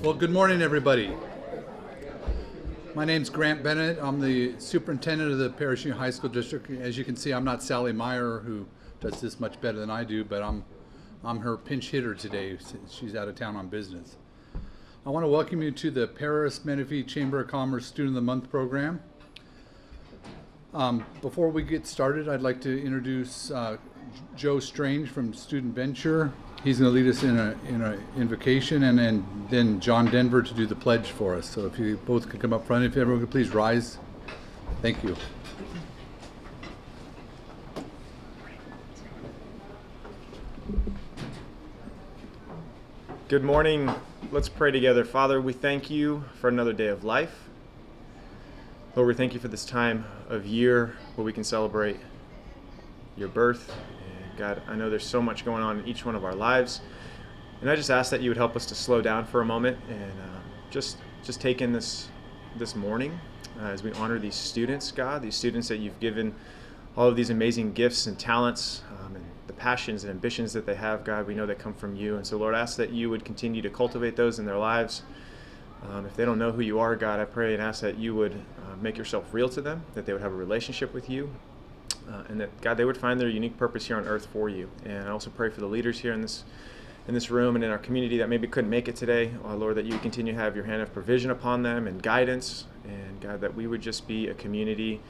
Well, good morning, everybody. My name's Grant Bennett. I'm the superintendent of the Perris High School District. As you can see, I'm not Sally Meyer, who does this much better than I do, but I'm her pinch hitter today since she's out of town on business. I want to welcome you to the Perris Menifee Chamber of Commerce Student of the Month program. Before we get started, I'd like to introduce Joe Strange from Student Venture. He's going to lead us in an invocation, and then John Denver to do the pledge for us. So if you both could come up front, if everyone could please rise. Thank you. Good morning. Let's pray together. Father, we thank you for another day of life. Lord, we thank you for this time of year where we can celebrate your birth. And God, I know there's so much going on in each one of our lives. And I just ask that you would help us to slow down for a moment and just take in this morning as we honor these students, God, these students that you've given all of these amazing gifts and talents and the passions and ambitions that they have, God, we know they come from you. And so, Lord, I ask that you would continue to cultivate those in their lives. If they don't know who you are, God, I pray and ask that you would make yourself real to them, that they would have a relationship with you, and that, God, they would find their unique purpose here on earth for you. And I also pray for the leaders here in this room and in our community that maybe couldn't make it today. Lord, that you would continue to have your hand of provision upon them and guidance. And, God, that we would just be a community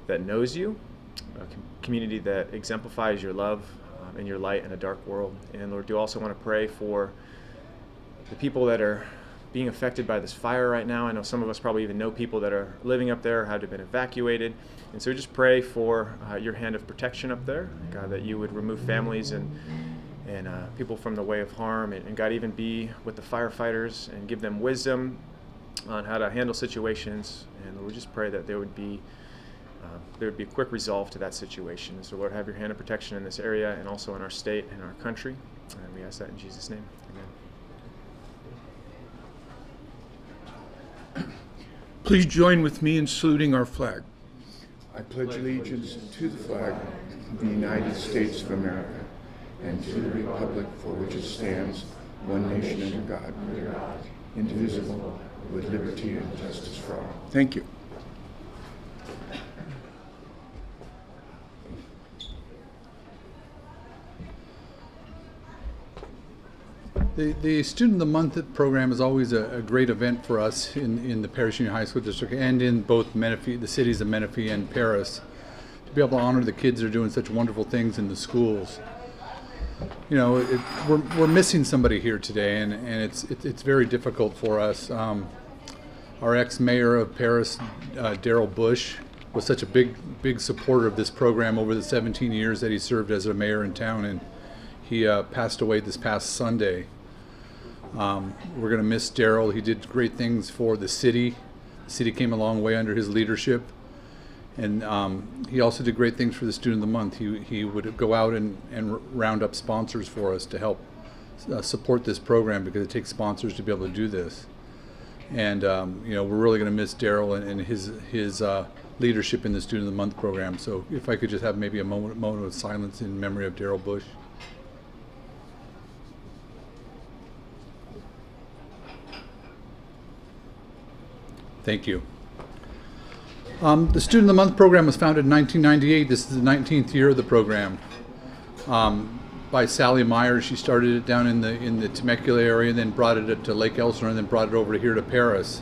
that knows you, a community that exemplifies your love and your light in a dark world. And, Lord, do also want to pray for the people that are being affected by this fire right now. I know some of us probably even know people that are living up there or have been evacuated. And so we just pray for your hand of protection up there, God, that you would remove families and people from the way of harm, and God, even be with the firefighters and give them wisdom on how to handle situations. And we just pray that there would be a quick resolve to that situation. And so, Lord, have your hand of protection in this area and also in our state and our country. And we ask that in Jesus' name. Amen. Please join with me in saluting our flag. I pledge allegiance to the flag of the United States of America and to the republic for which it stands, one nation under God, indivisible, with liberty and justice for all. Thank you. The Student of the Month program is always a great event for us in the Perris Union High School District and in both Menifee, the cities of Menifee and Perris, to be able to honor the kids that are doing such wonderful things in the schools. You know, we're missing somebody here today, and it's very difficult for us. Our ex-mayor of Perris, Darrell Bush, was such a big supporter of this program over the 17 years that he served as a mayor in town, and he passed away this past Sunday. We're going to miss Darrell. He did great things for the city. The city came a long way under his leadership. And he also did great things for the Student of the Month. He would go out and round up sponsors for us to help support this program, because it takes sponsors to be able to do this. And you know, we're really going to miss Darrell and his leadership in the Student of the Month program. So if I could just have maybe a moment of silence in memory of Darrell Bush. Thank you. The Student of the Month program was founded in 1998. This is the 19th year of the program. By Sally Meyer. She started it down in the Temecula area, and then brought it to Lake Elsinore, and then brought it over here to Perris.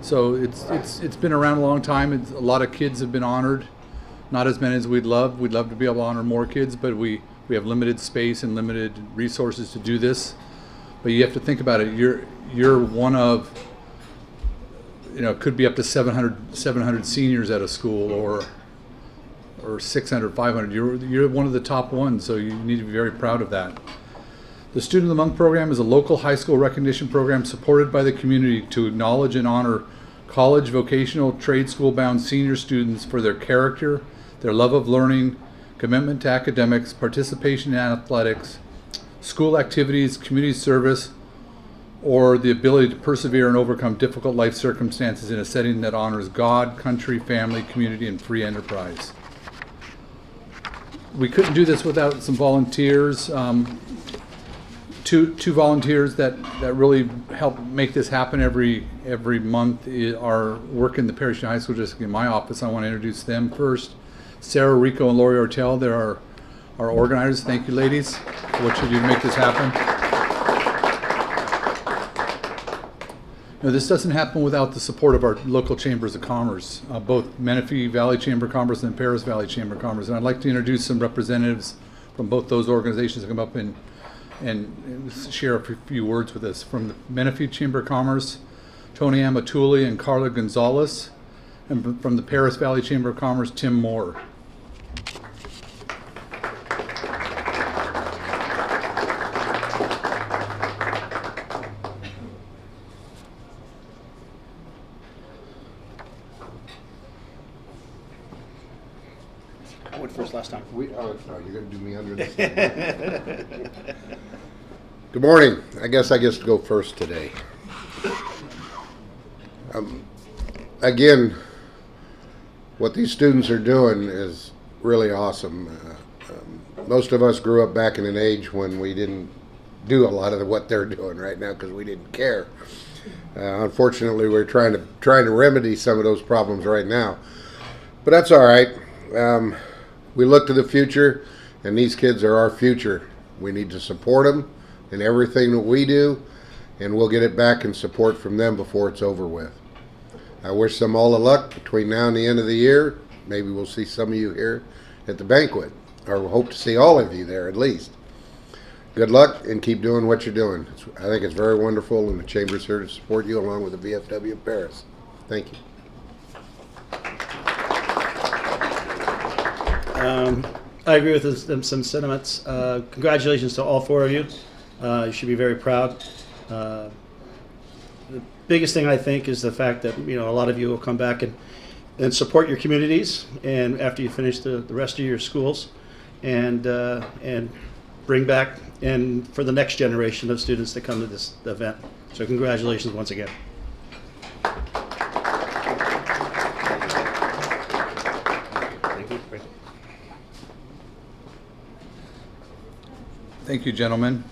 So it's been around a long time. A lot of kids have been honored. Not as many as we'd love. We'd love to be able to honor more kids, but we have limited space and limited resources to do this. But you have to think about it. You're one of, you know, it could be up to 700 seniors at a school, or 600, 500. You're one of the top ones, so you need to be very proud of that. The Student of the Month program is a local high school recognition program supported by the community to acknowledge and honor college, vocational, trade school-bound senior students for their character, their love of learning, commitment to academics, participation in athletics, school activities, community service, or the ability to persevere and overcome difficult life circumstances in a setting that honors God, country, family, community, and free enterprise. We couldn't do this without some volunteers. two volunteers that really help make this happen every month are working the Perris High School District in my office. I want to introduce them first. Sarah, Rico, and Lori Ortel. They're our organizers. Thank you, ladies, for what you do to make this happen. This doesn't happen without the support of our local chambers of commerce, both Menifee Valley Chamber of Commerce and Perris Valley Chamber of Commerce. And I'd like to introduce some representatives from both those organizations to come up and share a few words with us. From the Menifee Chamber of Commerce, Tony Amatuli and Carla Gonzalez, and from the Perris Valley Chamber of Commerce, Tim Moore. I went first last time. Oh, no, you're going to do me under this. Good morning. I guess I get to go first today. Again, what these students are doing is really awesome. Most of us grew up back in an age when we didn't do a lot of what they're doing right now because we didn't care. Unfortunately, we're trying to remedy some of those problems right now, but that's all right. We look to the future, and these kids are our future. We need to support them in everything that we do, and we'll get it back in support from them before it's over with. I wish them all the luck between now and the end of the year. Maybe we'll see some of you here at the banquet, or we'll hope to see all of you there at least. Good luck, and keep doing what you're doing. I think it's very wonderful, and the Chamber's here to support you along with the VFW of Perris. Thank you. I agree with some sentiments. Congratulations to all four of you. You should be very proud. The biggest thing I think is the fact that a lot of you will come back and support your communities, and after you finish the rest of your schools, and bring back and for the next generation of students that come to this event. So congratulations once again. Thank you, gentlemen.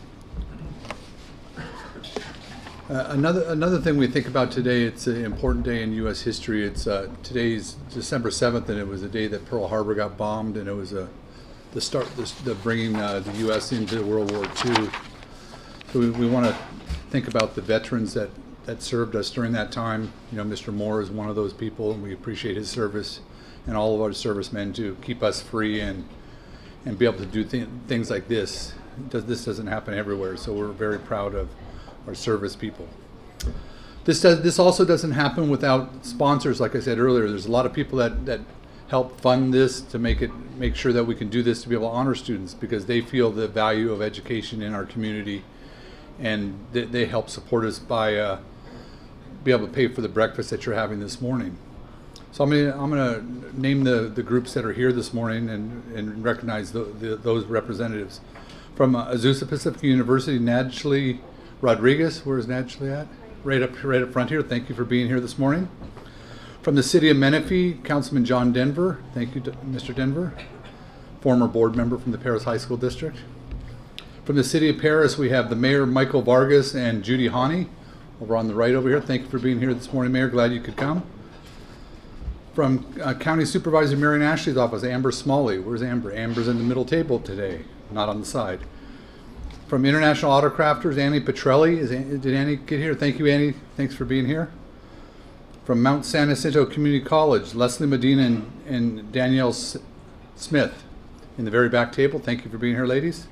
Another thing we think about today, it's an important day in U.S. history. It's today's December 7th, and it was the day that Pearl Harbor got bombed, and it was the bringing the U.S. into World War II. So we want to think about the veterans that served us during that time. Mr. Moore is one of those people, and we appreciate his service, and all of our servicemen to keep us free and be able to do things like this. This doesn't happen everywhere, so we're very proud of our service people. This also doesn't happen without sponsors. Like I said earlier, there's a lot of people that help fund this to make sure that we can do this to be able to honor students, because they feel the value of education in our community, and they help support us by be able to pay for the breakfast that you're having this morning. So I'm gonna name the groups that are here this morning and recognize those representatives. From Azusa Pacific University, Nadjli Rodriguez. Where's Nadjli at? Right up front here. Thank you for being here this morning. From the city of Menifee, Councilman John Denver. Thank you, Mr. Denver, former board member from the Perris High School District. From the city of Perris, we have the Mayor Michael Vargas and Judy Hani over on the right over here. Thank you for being here this morning, Mayor. Glad you could come. From County Supervisor Marion Ashley's office, Amber Smalley. Where's Amber? Amber's in the middle table today, not on the side. From International Auto Crafters, Annie Petrelli. Did Annie get here? Thank you, Annie. Thanks for being here. From Mount San Jacinto Community College, Leslie Medina and Danielle Smith in the very back table. Thank you for being here, ladies.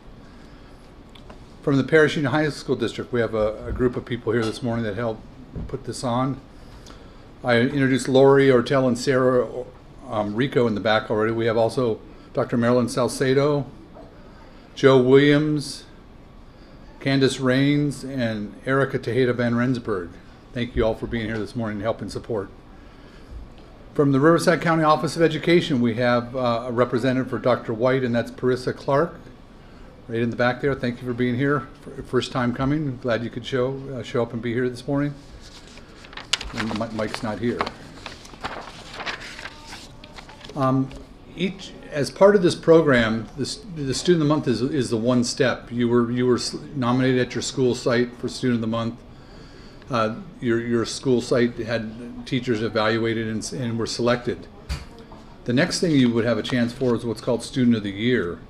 From the Perris Union High School District, we have a group of people here this morning that helped put this on. I introduced Lori Ortel and Sarah Rico in the back already. We have also Dr. Marilyn Salcedo, Joe Williams, Candace Rains, and Erica Tejeda Van Rensburg. Thank you all for being here this morning and helping support. From the Riverside County Office of Education, we have a representative for Dr. White, and that's Parissa Clark, right in the back there. Thank you for being here. First time coming. Glad you could show up and be here this morning. And Mike's not here. as part of this program, the Student of the Month is the one step. You were nominated at your school site for Student of the Month. Your school site had teachers evaluated and were selected. The next thing you would have a chance for is what's called Student of the Year,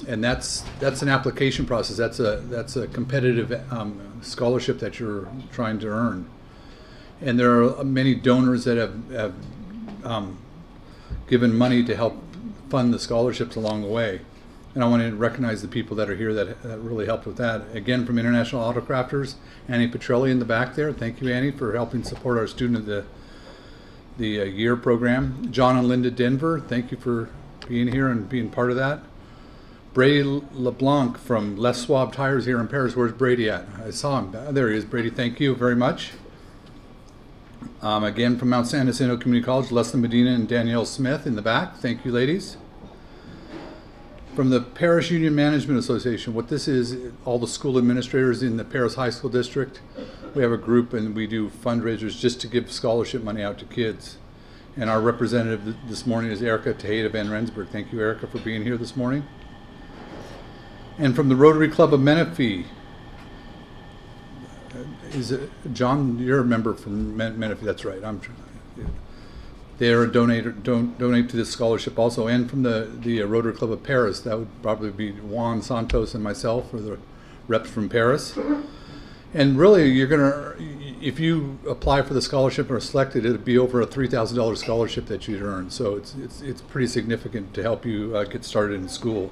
and that's an application process. That's a competitive scholarship that you're trying to earn, and there are many donors that have given money to help fund the scholarships along the way. And I want to recognize the people that are here that really helped with that. Again, from International Autocrafters, Annie Petrelli in the back there. Thank you, Annie, for helping support our Student of the Year program. John and Linda Denver, thank you for being here and being part of that. Brady LeBlanc from Les Schwab Tires here in Perris. Where's Brady at? I saw him. There he is. Brady, thank you very much. Again, from Mount San Jacinto Community College, Leslie Medina and Danielle Smith in the back. Thank you, ladies. From the Perris Union Management Association, what this is, all the school administrators in the Perris High School District, we have a group and we do fundraisers just to give scholarship money out to kids. And our representative this morning is Erica Tejeda Van Rensburg. Thank you, Erica, for being here this morning. And from the Rotary Club of Menifee, is it John? You're a member from Menifee. That's right. They're a donate to this scholarship also, and from the Rotary Club of Perris. That would probably be Juan Santos and myself, or the reps from Perris. And really, you're gonna, if you apply for the scholarship or are selected, it'd be over a $3,000 scholarship that you'd earn. So it's pretty significant to help you get started in school.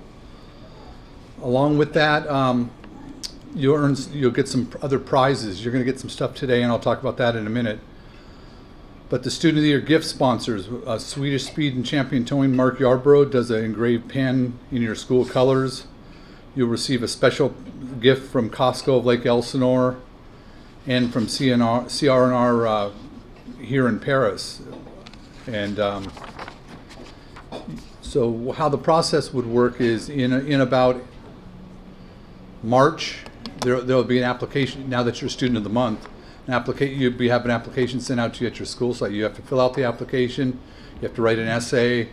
Along with that, you'll get some other prizes. You're going to get some stuff today, and I'll talk about that in a minute. But the Student of the Year gift sponsors, Swedish Speed and Champion Towing, Mark Yarbrough does an engraved pen in your school colors. You'll receive a special gift from Costco of Lake Elsinore and from CRNR here in Perris. And so how the process would work is in about March, there'll be an application. Now that you're a Student of the Month, you'd have an application sent out to you at your school site. You have to fill out the application, you have to write an essay,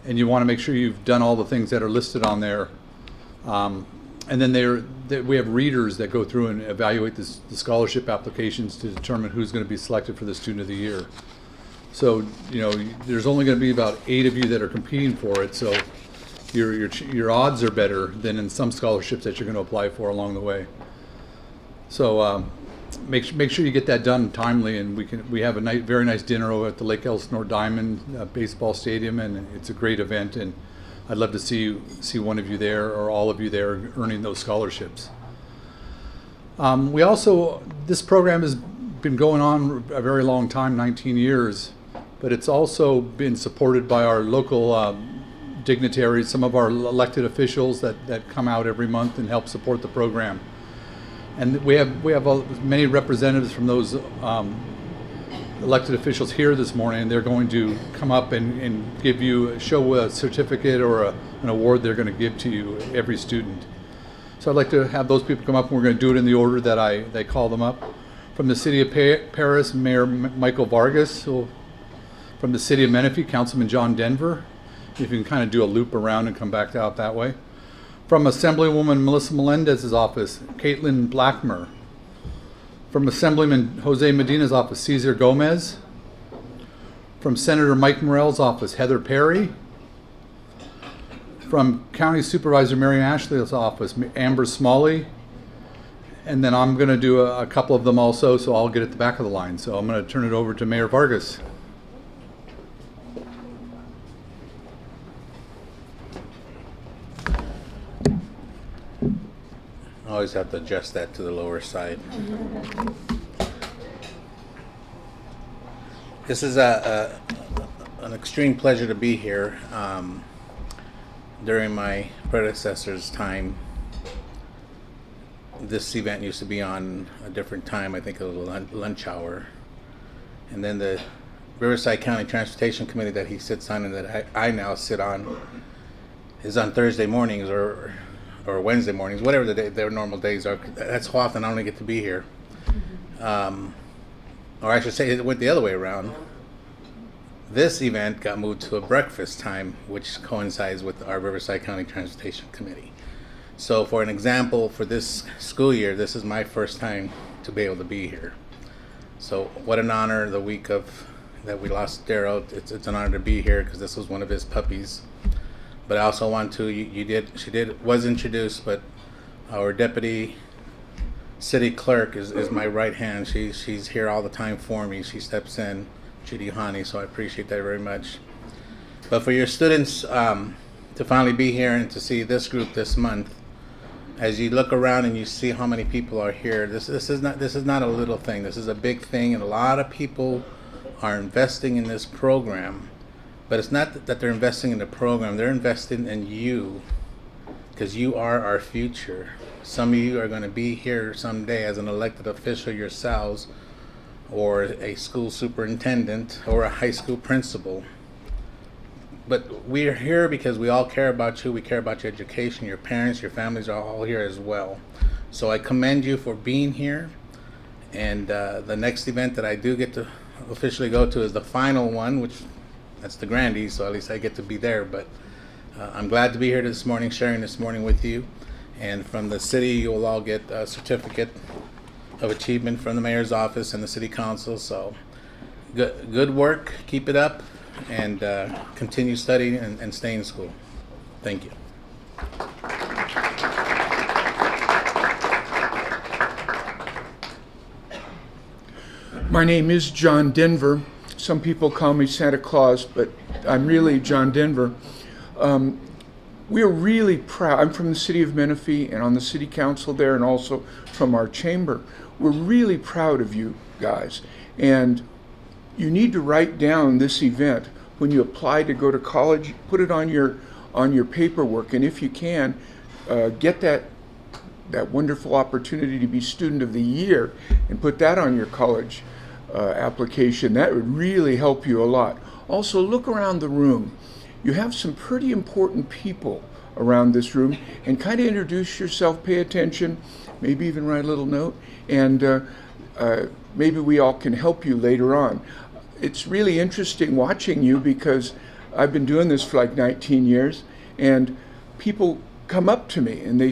and you want to make sure you've done all the things that are listed on there. And then we have readers that go through and evaluate the scholarship applications to determine who's going to be selected for the Student of the Year. So, there's only going to be about 8 of you that are competing for it, so your odds are better than in some scholarships that you're going to apply for along the way. So make sure you get that done timely, and we have a very nice dinner over at the Lake Elsinore Diamond baseball stadium, and it's a great event, and I'd love to see one of you there or all of you there earning those scholarships. This program has been going on a very long time, 19 years, but it's also been supported by our local dignitaries, some of our elected officials that come out every month and help support the program. And we have many representatives from those elected officials here this morning, and they're going to come up and show a certificate or an award they're going to give to you, every student. So I'd like to have those people come up, and we're going to do it in the order that they call them up. From the City of Perris, Mayor Michael Vargas. From the City of Menifee, Councilman John Denver. If you can kind of do a loop around and come back out that way. From Assemblywoman Melissa Melendez's office, Caitlin Blackmer. From Assemblyman Jose Medina's office, Cesar Gomez. From Senator Mike Morell's office, Heather Perry. From County Supervisor Mary Ashley's office, Amber Smalley. And then I'm going to do a couple of them also, so I'll get at the back of the line. So I'm going to turn it over to Mayor Vargas. I always have to adjust that to the lower side. This is an extreme pleasure to be here. During my predecessor's time, this event used to be on a different time. I think it was a lunch hour. And then the Riverside County Transportation Committee that he sits on and that I now sit on is on Thursday mornings or Wednesday mornings, whatever their normal days are. That's how often I only get to be here. Or I should say it went the other way around. this event got moved to a breakfast time, which coincides with our Riverside County Transportation Committee. So for an example, for this school year, this is my first time to be able to be here. So what an honor, the week of that we lost Daryl. It's an honor to be here because this was one of his puppies. But I also want to, was introduced, but our deputy city clerk is my right hand. She's here all the time for me. She steps in, Judy Hani, so I appreciate that very much. But for your students to finally be here and to see this group this month, as you look around and you see how many people are here, this is not a little thing. This is a big thing, and a lot of people are investing in this program. But it's not that they're investing in the program; they're investing in you, because you are our future. Some of you are going to be here someday as an elected official yourselves, or a school superintendent, or a high school principal. But we are here because we all care about you. We care about your education. Your parents, your families are all here as well. So I commend you for being here. And the next event that I do get to officially go to is the final one, which that's the Grandies, so at least I get to be there. But I'm glad to be here this morning, sharing this morning with you. And from the city, you'll all get a certificate of achievement from the mayor's office and the city council. So good work. Keep it up. And continue studying and stay in school. Thank you. My name is John Denver. Some people call me Santa Claus, but I'm really John Denver. We're really proud. I'm from the city of Menifee and on the city council there, and also from our chamber. We're really proud of you guys. And you need to write down this event when you apply to go to college. Put it on your paperwork, and if you can, get that wonderful opportunity to be Student of the Year and put that on your college application. That would really help you a lot. Also, look around the room. You have some pretty important people around this room, and kind of introduce yourself, pay attention, maybe even write a little note, and maybe we all can help you later on. It's really interesting watching you because I've been doing this for like 19 years, and people come up to me and they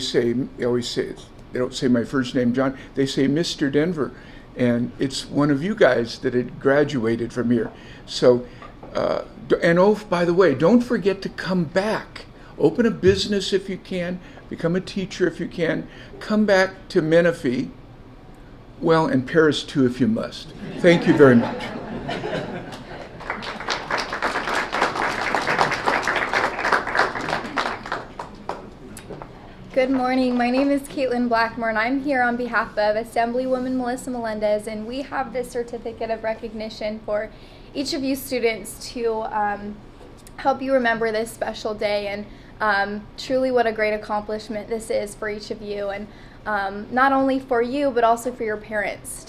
always say, they don't say my first name, John, they say Mr. Denver, and it's one of you guys that had graduated from here. So, and oh, by the way, don't forget to come back. Open a business if you can, become a teacher if you can, come back to Menifee, well, and Perris too if you must. Thank you very much. Good morning. My name is Caitlin Blackmore, and I'm here on behalf of Assemblywoman Melissa Melendez, and we have this certificate of recognition for each of you students to help you remember this special day, and truly what a great accomplishment this is for each of you, and not only for you but also for your parents,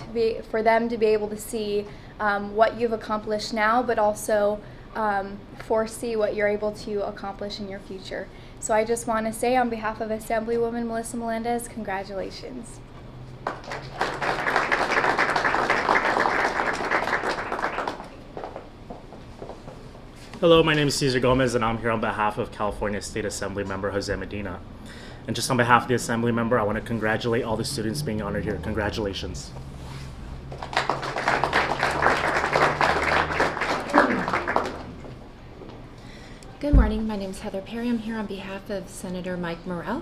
for them to be able to see what you've accomplished now, but also foresee what you're able to accomplish in your future. So I just want to say on behalf of Assemblywoman Melissa Melendez, congratulations. Hello, my name is Cesar Gomez, and I'm here on behalf of California State Assembly member Jose Medina. And just on behalf of the Assembly member, I want to congratulate all the students being honored here. Congratulations. Good morning. My name is Heather Perry. I'm here on behalf of Senator Mike Morrell.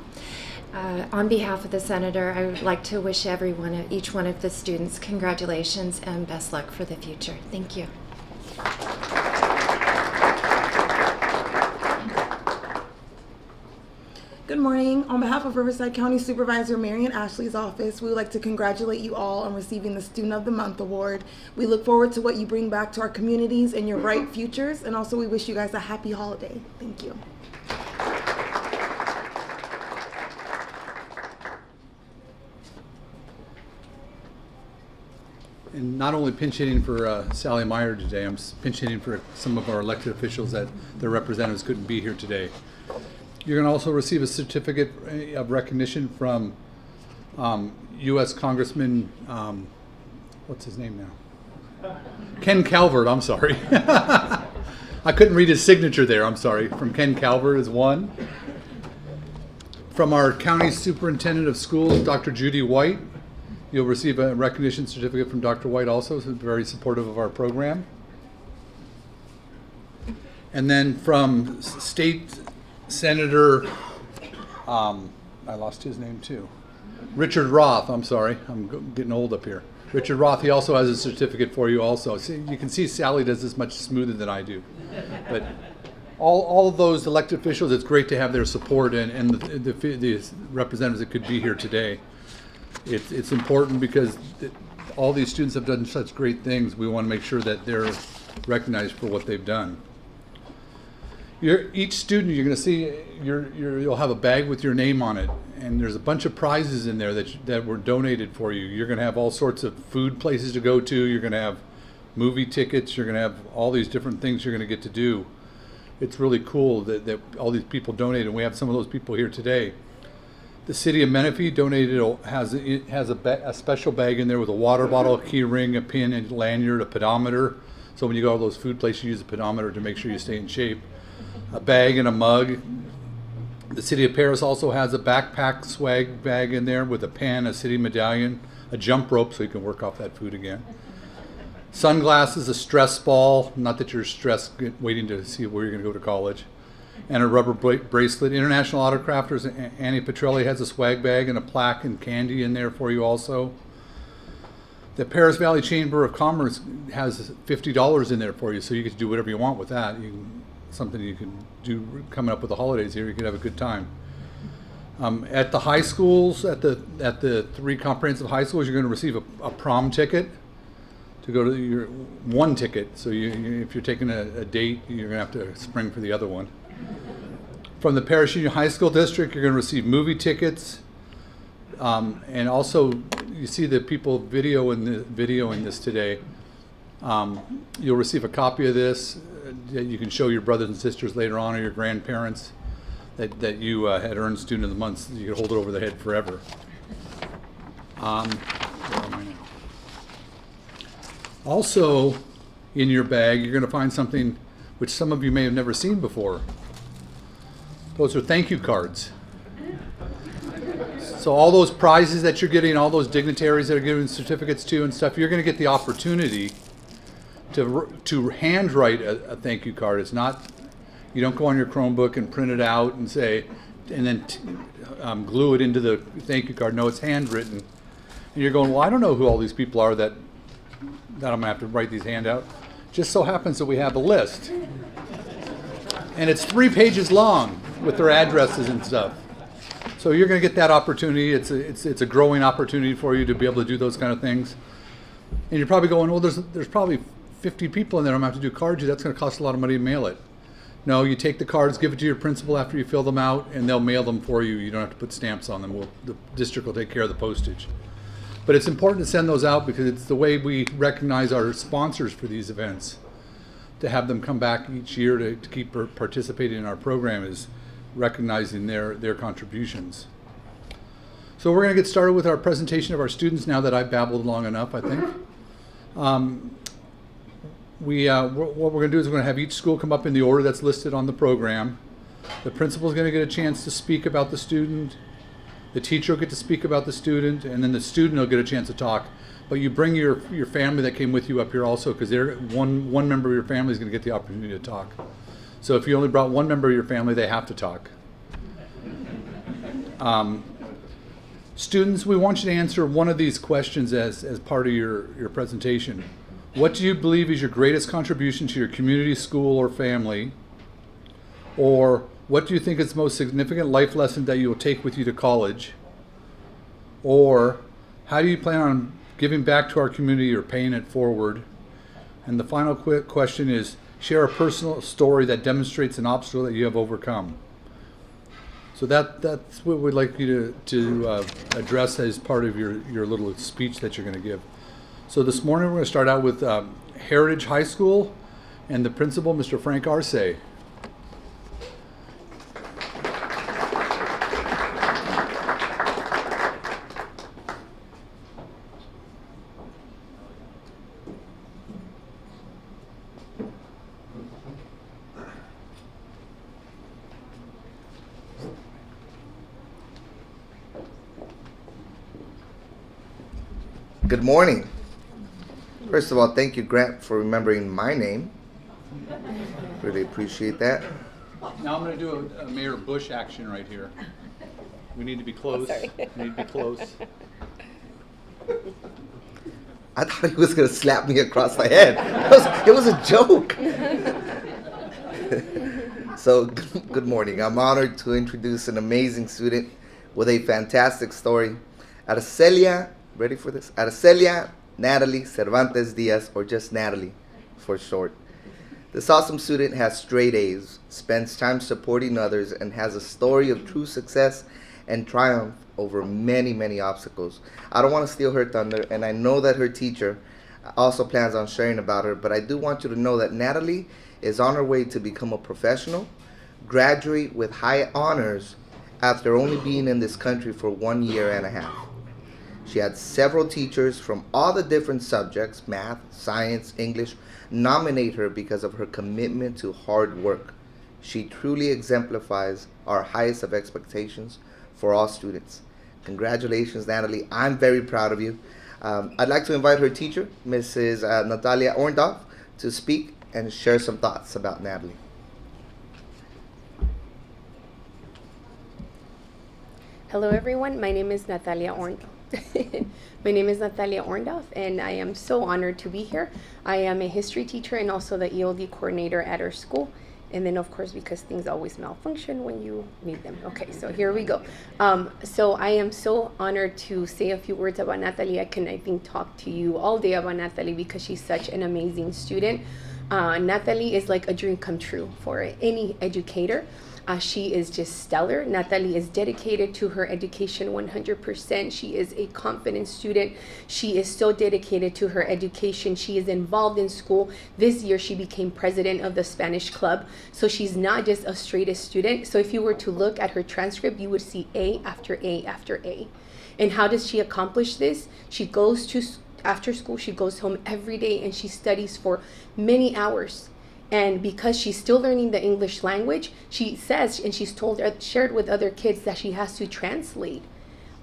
On behalf of the Senator, I would like to wish each one of the students congratulations and best luck for the future. Thank you. Good morning. On behalf of Riverside County Supervisor Marion Ashley's office, we would like to congratulate you all on receiving the Student of the Month award. We look forward to what you bring back to our communities and your bright futures, and also we wish you guys a happy holiday. Thank you. And not only pinch hitting for Sally Meyer today, I'm pinch hitting for some of our elected officials that their representatives couldn't be here today. You're going to also receive a certificate of recognition from U.S. Congressman, what's his name now? Ken Calvert, I'm sorry. I couldn't read his signature there, I'm sorry. From Ken Calvert is one. From our county superintendent of schools, Dr. Judy White. You'll receive a recognition certificate from Dr. White also, who's very supportive of our program. And then from State Senator, I lost his name too. Richard Roth, I'm sorry, I'm getting old up here. Richard Roth, he also has a certificate for you also. See, you can see Sally does this much smoother than I do. But all of those elected officials, it's great to have their support and the representatives that could be here today. It's important because all these students have done such great things. We want to make sure that they're recognized for what they've done. Each student, you're going to see, you'll have a bag with your name on it, and there's a bunch of prizes in there that were donated for you. You're going to have all sorts of food places to go to. You're going to have movie tickets. You're going to have all these different things you're going to get to do. It's really cool that all these people donated, and we have some of those people here today. The city of Menifee donated, has a special bag in there with a water bottle, a key ring, a pin, and lanyard, a pedometer. So when you go to those food places, you use a pedometer to make sure you stay in shape. A bag and a mug. The city of Perris also has a backpack swag bag in there with a pen, a city medallion, a jump rope so you can work off that food again. Sunglasses, a stress ball, not that you're stressed waiting to see where you're going to go to college, and a rubber bracelet. International Autocrafters, Annie Petrelli has a swag bag and a plaque and candy in there for you also. The Perris Valley Chamber of Commerce has $50 in there for you, so you can do whatever you want with that. Something you can do coming up with the holidays here. You could have a good time. At the high schools, at the 3 comprehensive high schools, you're going to receive a prom ticket to go to your one ticket. So if you're taking a date, you're going to have to spring for the other one. From the Perris Union High School District, you're going to receive movie tickets, and also you see the people videoing this today. You'll receive a copy of this. You can show your brothers and sisters later on, or your grandparents, that you had earned Student of the Month. So you can hold it over their head forever. Where am I now? Also, in your bag, you're going to find something which some of you may have never seen before. Those are thank you cards. So all those prizes that you're getting, all those dignitaries that are giving certificates to and stuff, you're going to get the opportunity to handwrite a thank you card. It's not, you don't go on your Chromebook and print it out and say, and then glue it into the thank you card. No, it's handwritten. And you're going, well, I don't know who all these people are that I'm going to have to write these handouts. Just so happens that we have a list. And it's 3 pages long with their addresses and stuff. So you're going to get that opportunity. It's a growing opportunity for you to be able to do those kind of things. And you're probably going, well, there's probably 50 people in there. I'm going to have to do cards. That's going to cost a lot of money to mail it. No, you take the cards, give it to your principal after you fill them out, and they'll mail them for you. You don't have to put stamps on them. The district will take care of the postage. But it's important to send those out because it's the way we recognize our sponsors for these events. To have them come back each year to keep participating in our program is recognizing their contributions. So we're going to get started with our presentation of our students now that I've babbled long enough, I think. What we're going to do is we're going to have each school come up in the order that's listed on the program. The principal is going to get a chance to speak about the student. The teacher will get to speak about the student, and then the student will get a chance to talk. But you bring your family that came with you up here also, because one member of your family is going to get the opportunity to talk. So if you only brought one member of your family, they have to talk. Students, we want you to answer one of these questions as part of your presentation. What do you believe is your greatest contribution to your community, school, or family? Or what do you think is the most significant life lesson that you will take with you to college? Or how do you plan on giving back to our community or paying it forward? And the final quick question is, share a personal story that demonstrates an obstacle that you have overcome. So that's what we'd like you to address as part of your little speech that you're going to give. So this morning we're going to start out with Heritage High School and the principal, Mr. Frank Arce. Good morning. First of all, thank you, Grant, for remembering my name. Really appreciate that. Now I'm going to do a Mayor Bush action right here. We need to be close. We need to be close. I thought he was going to slap me across the head. It was a joke. So, good morning. I'm honored to introduce an amazing student with a fantastic story. Arcelia, ready for this? Arcelia Natalie Cervantes Diaz, or just Natalie for short. This awesome student has straight A's, spends time supporting others, and has a story of true success and triumph over many, many obstacles. I don't want to steal her thunder, and I know that her teacher also plans on sharing about her, but I do want you to know that Natalie is on her way to become a professional, graduate with high honors after only being in this country for 1 year and a half. She had several teachers from all the different subjects, math, science, English, nominate her because of her commitment to hard work. She truly exemplifies our highest of expectations for all students. Congratulations, Natalie. I'm very proud of you. I'd like to invite her teacher, Mrs. Natalia Orndorff, to speak and share some thoughts about Natalie. Hello everyone, my name is Natalia Orndorff. My name is Natalia Orndorff, and I am so honored to be here. I am a history teacher and also the ELD coordinator at our school. And then, of course, because things always malfunction when you need them. Okay, so here we go. So I am so honored to say a few words about Natalie. I think, talk to you all day about Natalie because she's such an amazing student. Natalie is like a dream come true for any educator. She is just stellar. Natalie is dedicated to her education 100%. She is a confident student. She is so dedicated to her education. She is involved in school. This year she became president of the Spanish club. So she's not just a straight A student. So if you were to look at her transcript, you would see A after A after A. And how does she accomplish this? She goes to, after school, she goes home every day and she studies for many hours. And because she's still learning the English language, she says, and she's shared with other kids that she has to translate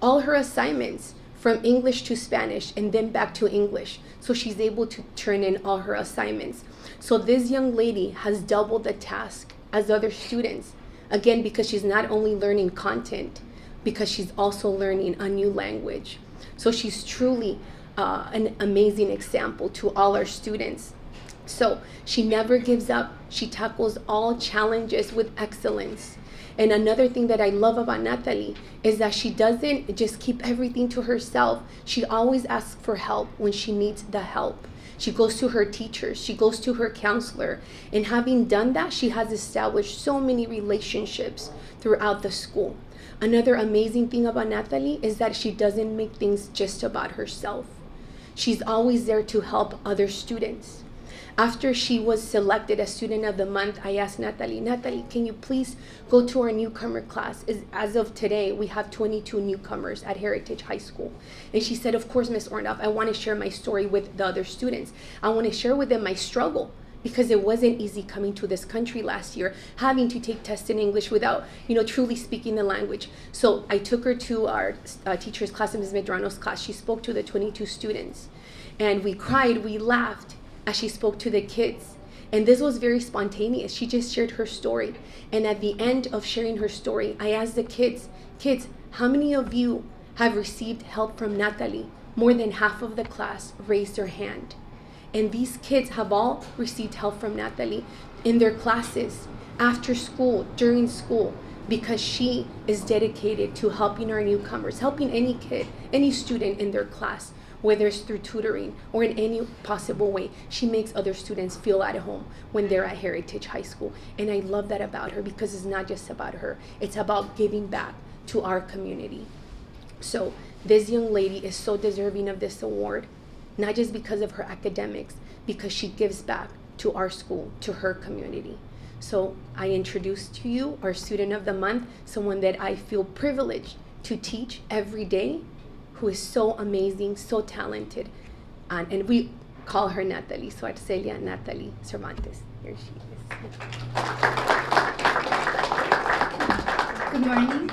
all her assignments from English to Spanish and then back to English. So she's able to turn in all her assignments. So this young lady has doubled the task as other students. Again, because she's not only learning content, because she's also learning a new language. So she's truly an amazing example to all our students. So she never gives up. She tackles all challenges with excellence. And another thing that I love about Natalie is that she doesn't just keep everything to herself. She always asks for help when she needs the help. She goes to her teachers. She goes to her counselor. And having done that, she has established so many relationships throughout the school. Another amazing thing about Natalie is that she doesn't make things just about herself. She's always there to help other students. After she was selected as Student of the Month, I asked Natalie, can you please go to our newcomer class? As of today, we have 22 newcomers at Heritage High School. And she said, of course, Ms. Orndorff, I want to share my story with the other students. I want to share with them my struggle because it wasn't easy coming to this country last year, having to take tests in English without, truly speaking the language. So I took her to our teacher's class, Ms. Medrano's class. She spoke to the 22 students. And we cried, we laughed as she spoke to the kids. And this was very spontaneous. She just shared her story. And at the end of sharing her story, I asked the kids, how many of you have received help from Natalie? More than half of the class raised their hand. And these kids have all received help from Natalie in their classes, after school, during school, because she is dedicated to helping our newcomers, helping any kid, any student in their class, whether it's through tutoring or in any possible way. She makes other students feel at home when they're at Heritage High School. And I love that about her because it's not just about her. It's about giving back to our community. So this young lady is so deserving of this award, not just because of her academics, because she gives back to our school, to her community. So I introduce to you our Student of the Month, someone that I feel privileged to teach every day, who is so amazing, so talented. And we call her Natalie, so Arcelia Natalie Cervantes. Here she is. Good morning,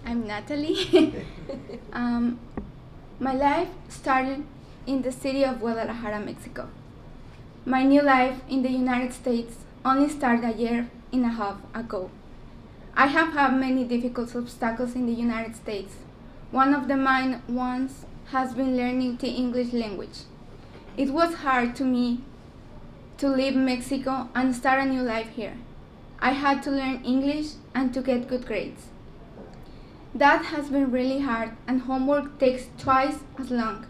I'm Natalie. My life started in the city of Guadalajara, Mexico. My new life in the United States only started a year and a half ago. I have had many difficult obstacles in the United States. One of the main ones has been learning the English language. It was hard to me to leave Mexico and start a new life here. I had to learn English and to get good grades. That has been really hard, and homework takes twice as long.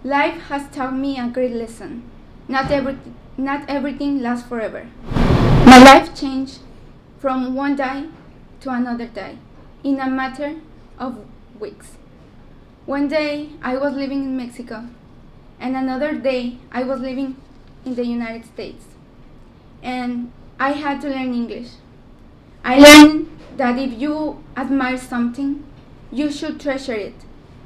Life has taught me a great lesson. Not everything lasts forever. My life changed from one day to another day in a matter of weeks. One day I was living in Mexico, and another day I was living in the United States, and I had to learn English. I learned that if you admire something, you should treasure it,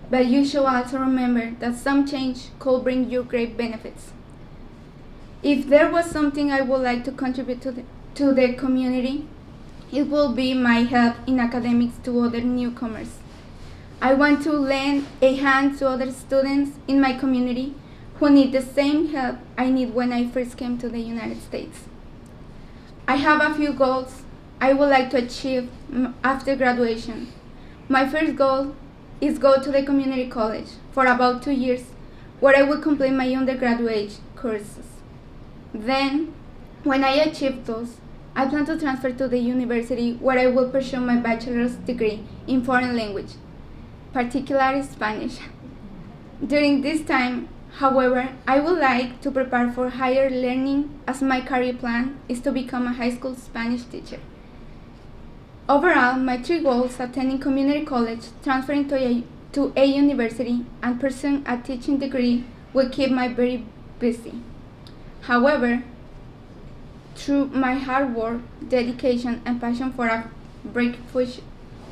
but you should also remember that some change could bring you great benefits. If there was something I would like to contribute to the community, it will be my help in academics to other newcomers. I want to lend a hand to other students in my community who need the same help I need when I first came to the United States. I have a few goals I would like to achieve after graduation. My first goal is go to the community college for about 2 years, where I will complete my undergraduate courses. Then, when I achieve those, I plan to transfer to the university where I will pursue my bachelor's degree in foreign language, particularly Spanish. During this time, however, I would like to prepare for higher learning, as my career plan is to become a high school Spanish teacher. Overall, my 3 goals: attending community college, transferring to a university, and pursuing a teaching degree will keep me very busy. However, through my hard work, dedication, and passion for a bright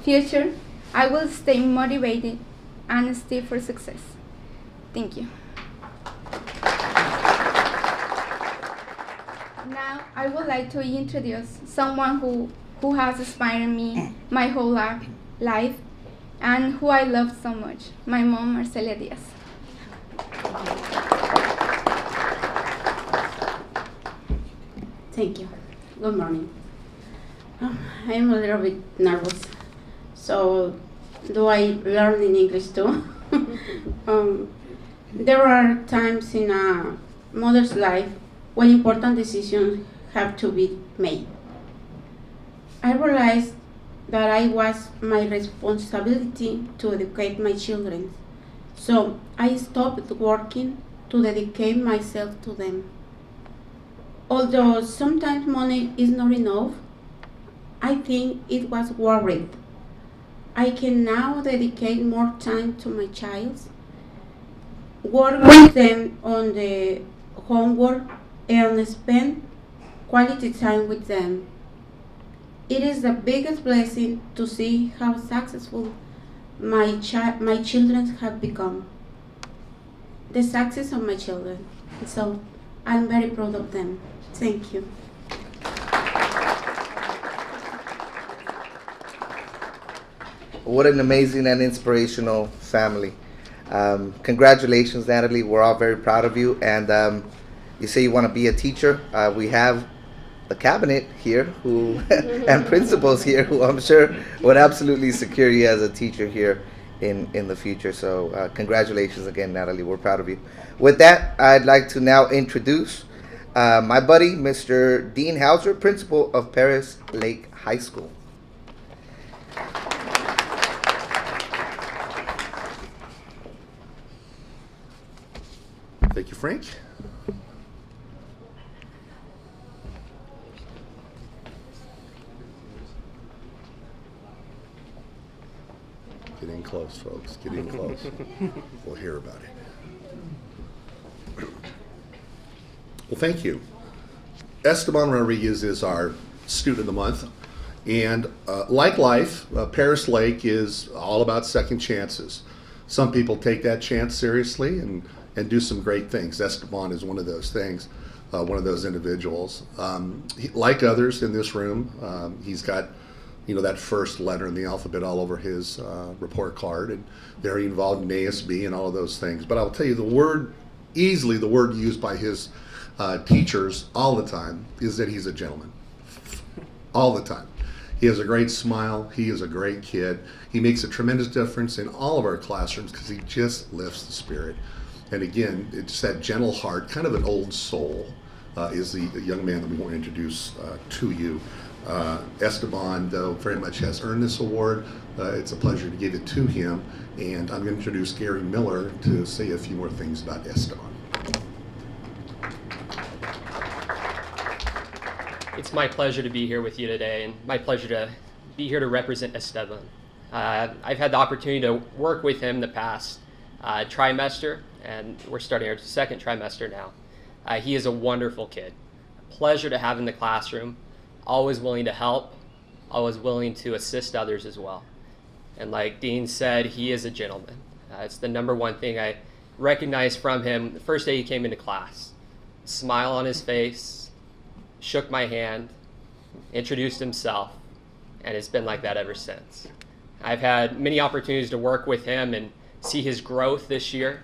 future, I will stay motivated and strive for success. Thank you. Now, I would like to introduce someone who has inspired me my whole life and who I love so much, my mom, Marcelia Diaz. Thank you. Good morning. I'm a little bit nervous. So, do I learn in English too? There are times in a mother's life when important decisions have to be made. I realized that it was my responsibility to educate my children. So I stopped working to dedicate myself to them. Although sometimes money is not enough, I think it was worth it. I can now dedicate more time to my child, work with them on the homework, and spend quality time with them. It is the biggest blessing to see how successful my children have become. The success of my children. So I'm very proud of them. Thank you. What an amazing and inspirational family. Congratulations, Natalie. We're all very proud of you. And you say you want to be a teacher. We have the cabinet here who and principals here who I'm sure would absolutely secure you as a teacher here in the future. So congratulations again, Natalie. We're proud of you. With that, I'd like to now introduce my buddy, Mr. Dean Hauser, principal of Perris Lake High School. Thank you, Frank. Get in close, folks. Get in close. We'll hear about it. Well, thank you. Esteban Rodriguez is our student of the month. And like life, Perris Lake is all about second chances. Some people take that chance seriously and do some great things. Esteban is one of those things, one of those individuals. Like others in this room, he's got that first letter in the alphabet all over his report card, and very involved in ASB and all of those things. But I'll tell you, easily the word used by his teachers all the time is that he's a gentleman. All the time. He has a great smile. He is a great kid. He makes a tremendous difference in all of our classrooms because he just lifts the spirit. And again, it's that gentle heart, kind of an old soul, is the young man that we want to introduce to you. Esteban, though, very much has earned this award. It's a pleasure to give it to him. And I'm going to introduce Gary Miller to say a few more things about Esteban. It's my pleasure to be here with you today, and my pleasure to be here to represent Esteban. I've had the opportunity to work with him the past trimester, and we're starting our second trimester now. He is a wonderful kid. Pleasure to have in the classroom, always willing to help, always willing to assist others as well. And like Dean said, he is a gentleman. It's the number one thing I recognized from him the first day he came into class. Smile on his face, shook my hand, introduced himself, and it's been like that ever since. I've had many opportunities to work with him and see his growth this year.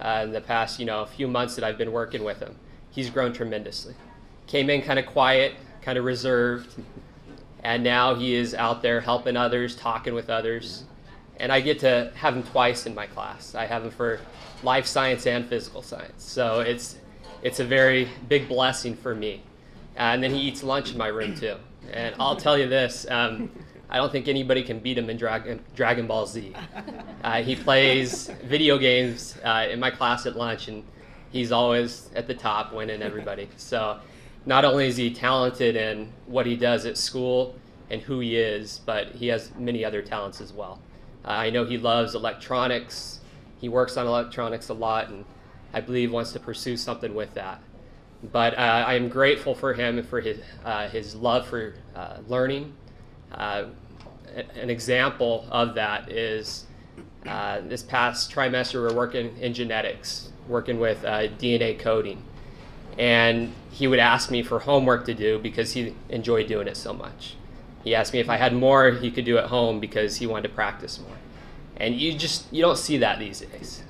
In the past, few months that I've been working with him, he's grown tremendously. Came in kind of quiet, kind of reserved, and now he is out there helping others, talking with others. And I get to have him twice in my class. I have him for life science and physical science. So it's a very big blessing for me. And then he eats lunch in my room too. And I'll tell you this, I don't think anybody can beat him in Dragon Ball Z. He plays video games in my class at lunch, and he's always at the top winning everybody. So not only is he talented in what he does at school and who he is, but he has many other talents as well. I know he loves electronics. He works on electronics a lot, and I believe wants to pursue something with that. But I am grateful for him and for his love for learning. An example of that is this past trimester we're working in genetics, working with DNA coding. And he would ask me for homework to do because he enjoyed doing it so much. He asked me if I had more he could do at home because he wanted to practice more. And you don't see that these days.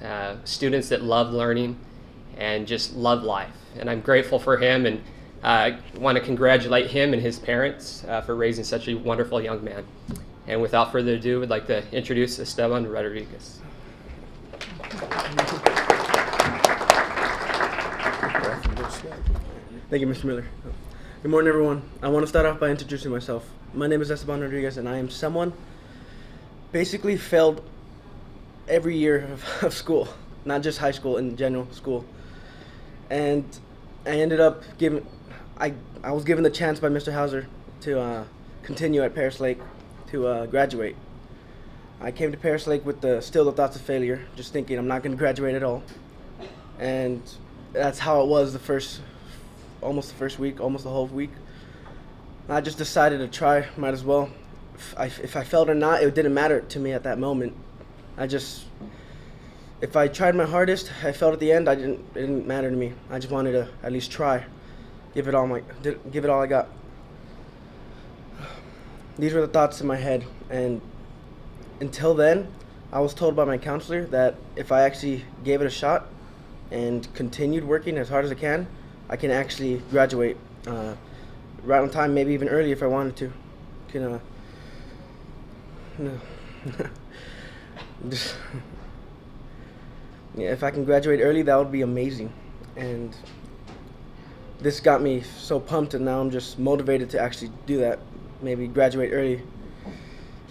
Students that love learning and just love life. And I'm grateful for him, and I want to congratulate him and his parents for raising such a wonderful young man. And without further ado, I'd like to introduce Esteban Rodriguez. Thank you, Mr. Miller. Good morning, everyone. I want to start off by introducing myself. My name is Esteban Rodriguez, and I am someone basically failed every year of school, not just high school, in general school. And I ended up I was given the chance by Mr. Hauser to continue at Perris Lake to graduate. I came to Perris Lake with still the thoughts of failure, just thinking I'm not going to graduate at all. And that's how it was almost the first week, almost the whole week. I just decided to try, might as well. If I failed or not, it didn't matter to me at that moment. If I tried my hardest, I failed at the end, it didn't matter to me. I just wanted to at least try, give it all I got. These were the thoughts in my head, and until then, I was told by my counselor that if I actually gave it a shot and continued working as hard as I can actually graduate right on time, maybe even early if I wanted to. Yeah, if I can graduate early, that would be amazing. And this got me so pumped, and now I'm just motivated to actually do that, maybe graduate early.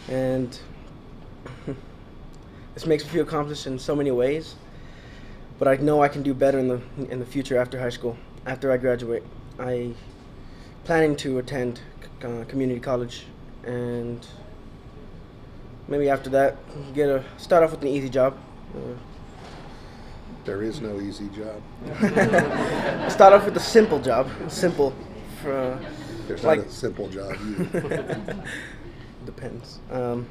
And this makes me feel accomplished in so many ways, but I know I can do better in the future after high school, after I graduate. I planning to attend community college, and maybe after that start off with an easy job. There is no easy job. Start off with a simple job. Simple. There's not a simple job either. Depends. Yeah.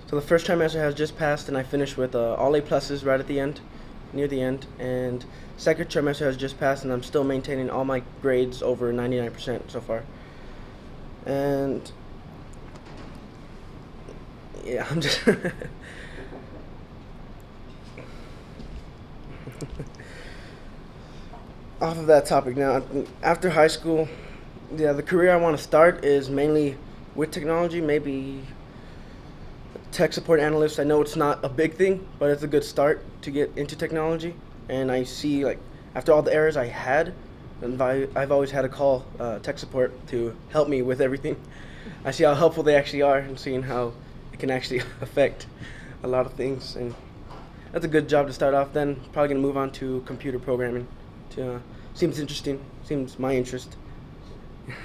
So the first trimester has just passed, and I finished with all A pluses right at the end, near the end. And second trimester has just passed, and I'm still maintaining all my grades over 99% so far. And Yeah, I'm just. Off of that topic now, after high school, yeah, the career I want to start is mainly with technology, maybe tech support analyst. I know it's not a big thing, but it's a good start to get into technology. And I see, like, after all the errors I had, and I've always had to call tech support to help me with everything. I see how helpful they actually are and seeing how it can actually affect a lot of things. And that's a good job to start off. Then probably going to move on to computer programming. Seems interesting. Seems my interest.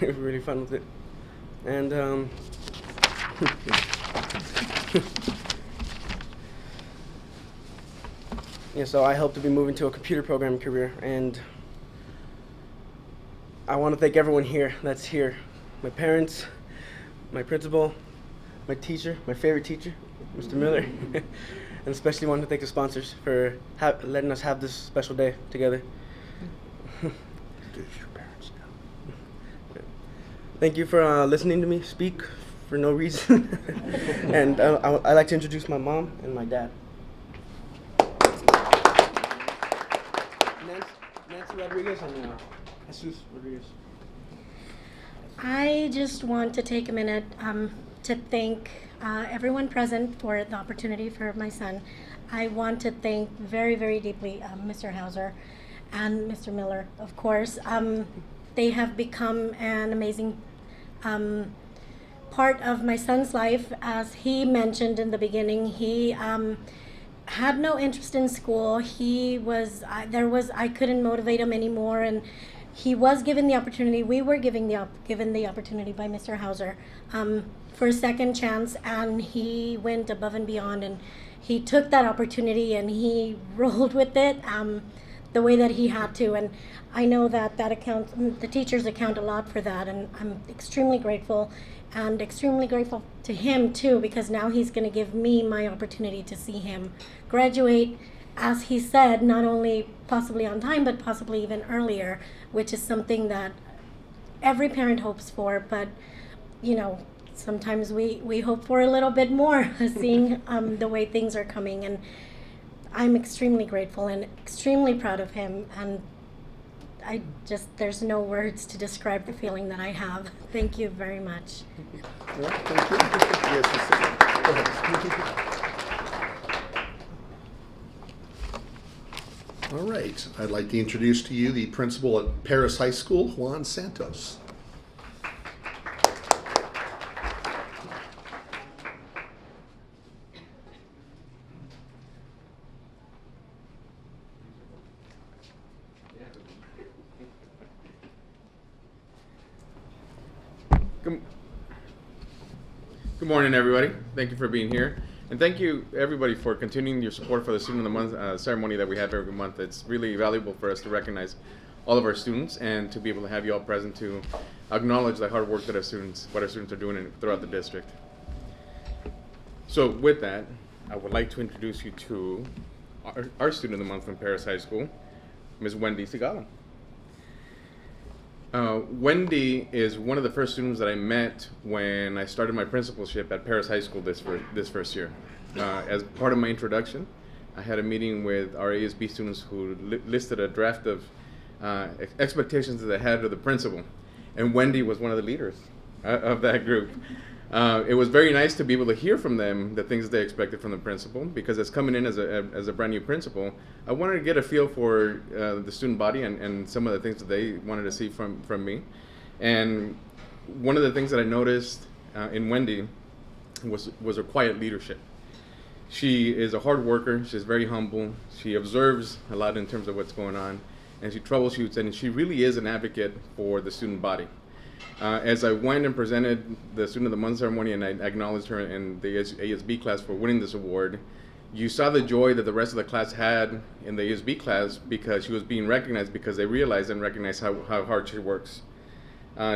Really fun with it. And yeah, so I hope to be moving to a computer programming career, and I want to thank everyone here that's here. My parents, my principal, my teacher, my favorite teacher, Mr. Miller, and especially want to thank the sponsors for letting us have this special day together. Thank you for listening to me speak for no reason. And I'd like to introduce my mom and my dad. Nancy Rodriguez and Jesus Rodriguez. I just want to take a minute to thank everyone present for the opportunity for my son. I want to thank very, very deeply Mr. Hauser and Mr. Miller, of course. They have become an amazing part of my son's life. As he mentioned in the beginning, he had no interest in school. I couldn't motivate him anymore, and he was given the opportunity. We were given the opportunity by Mr. Hauser for a second chance, and he went above and beyond, and he took that opportunity and he rolled with it the way that he had to. And I know that the teachers account a lot for that, and I'm extremely grateful, and extremely grateful to him too, because now he's going to give me my opportunity to see him graduate, as he said, not only possibly on time, but possibly even earlier, which is something that every parent hopes for. But, you know, sometimes we hope for a little bit more, seeing the way things are coming. And I'm extremely grateful and extremely proud of him. And there's no words to describe the feeling that I have. Thank you very much. Well, thank you. Yes, go ahead. All right. I'd like to introduce to you the principal at Perris High School, Juan Santos. Good morning, everybody. Thank you for being here. And thank you, everybody, for continuing your support for the Student of the Month ceremony that we have every month. It's really valuable for us to recognize all of our students and to be able to have you all present to acknowledge the hard work that what our students are doing throughout the district. So with that, I would like to introduce you to our Student of the Month from Perris High School, Ms. Wendy Sigala. Wendy is one of the first students that I met when I started my principalship at Perris High School this first year. As part of my introduction, I had a meeting with our ASB students who listed a draft of expectations that they had of the principal, and Wendy was one of the leaders of that group. It was very nice to be able to hear from them the things they expected from the principal, because as coming in as a brand new principal, I wanted to get a feel for the student body and some of the things that they wanted to see from me. And one of the things that I noticed in Wendy was her quiet leadership. She is a hard worker, she's very humble, she observes a lot in terms of what's going on, and she troubleshoots, and she really is an advocate for the student body. As I went and presented the Student of the Month ceremony and I acknowledged her in the ASB class for winning this award, you saw the joy that the rest of the class had in the ASB class because she was being recognized, because they realized and recognized how hard she works.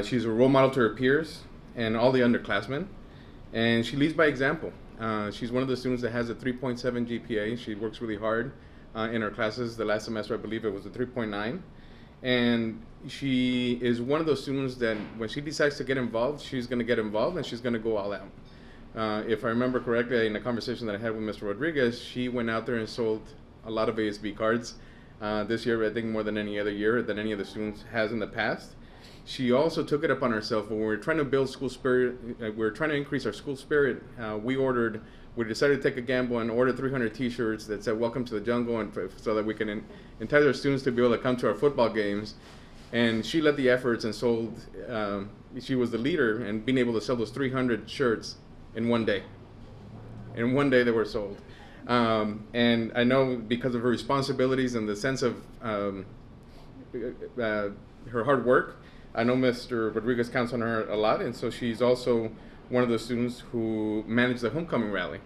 She's a role model to her peers and all the underclassmen, and she leads by example. She's one of the students that has a 3.7 GPA. She works really hard in her classes. The last semester, I believe it was a 3.9. And she is one of those students that when she decides to get involved, she's going to get involved and she's going to go all out. If I remember correctly, in the conversation that I had with Mr. Rodriguez, she went out there and sold a lot of ASB cards. This year, I think more than any other year, than any of the students has in the past. She also took it upon herself when we were trying to build school spirit, we were trying to increase our school spirit. We decided to take a gamble and order 300 t-shirts that said "Welcome to the Jungle," and so that we can entice our students to be able to come to our football games. And she led the efforts and sold, she was the leader in being able to sell those 300 shirts in one day. In one day they were sold. And I know because of her responsibilities and the sense of her hard work, I know Mr. Rodriguez counts on her a lot, and so she's also one of the students who managed the homecoming rally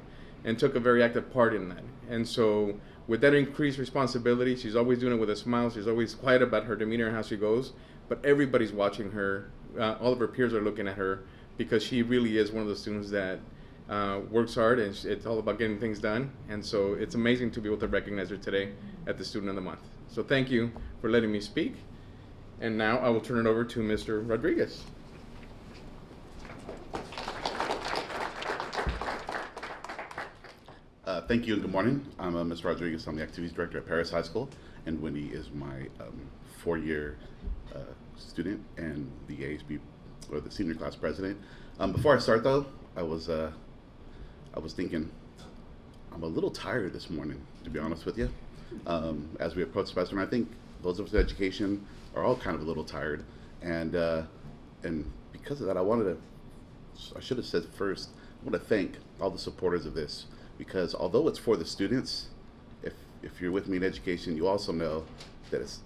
and took a very active part in that. And so with that increased responsibility, she's always doing it with a smile. She's always quiet about her demeanor and how she goes, but everybody's watching her. All of her peers are looking at her because she really is one of the students that works hard, and it's all about getting things done. And so it's amazing to be able to recognize her today at the Student of the Month. So thank you for letting me speak. And now I will turn it over to Mr. Rodriguez. Thank you and good morning. I'm Mr. Rodriguez. I'm the Activities Director at Perris High School, and Wendy is my four-year student and the ASB, or the senior class president. Before I start though, I was thinking, I'm a little tired this morning, to be honest with you. As we approach semester, and I think those of us in education are all kind of a little tired, and because of that, I should have said first, I want to thank all the supporters of this, because although it's for the students, if you're with me in education, you also know that it's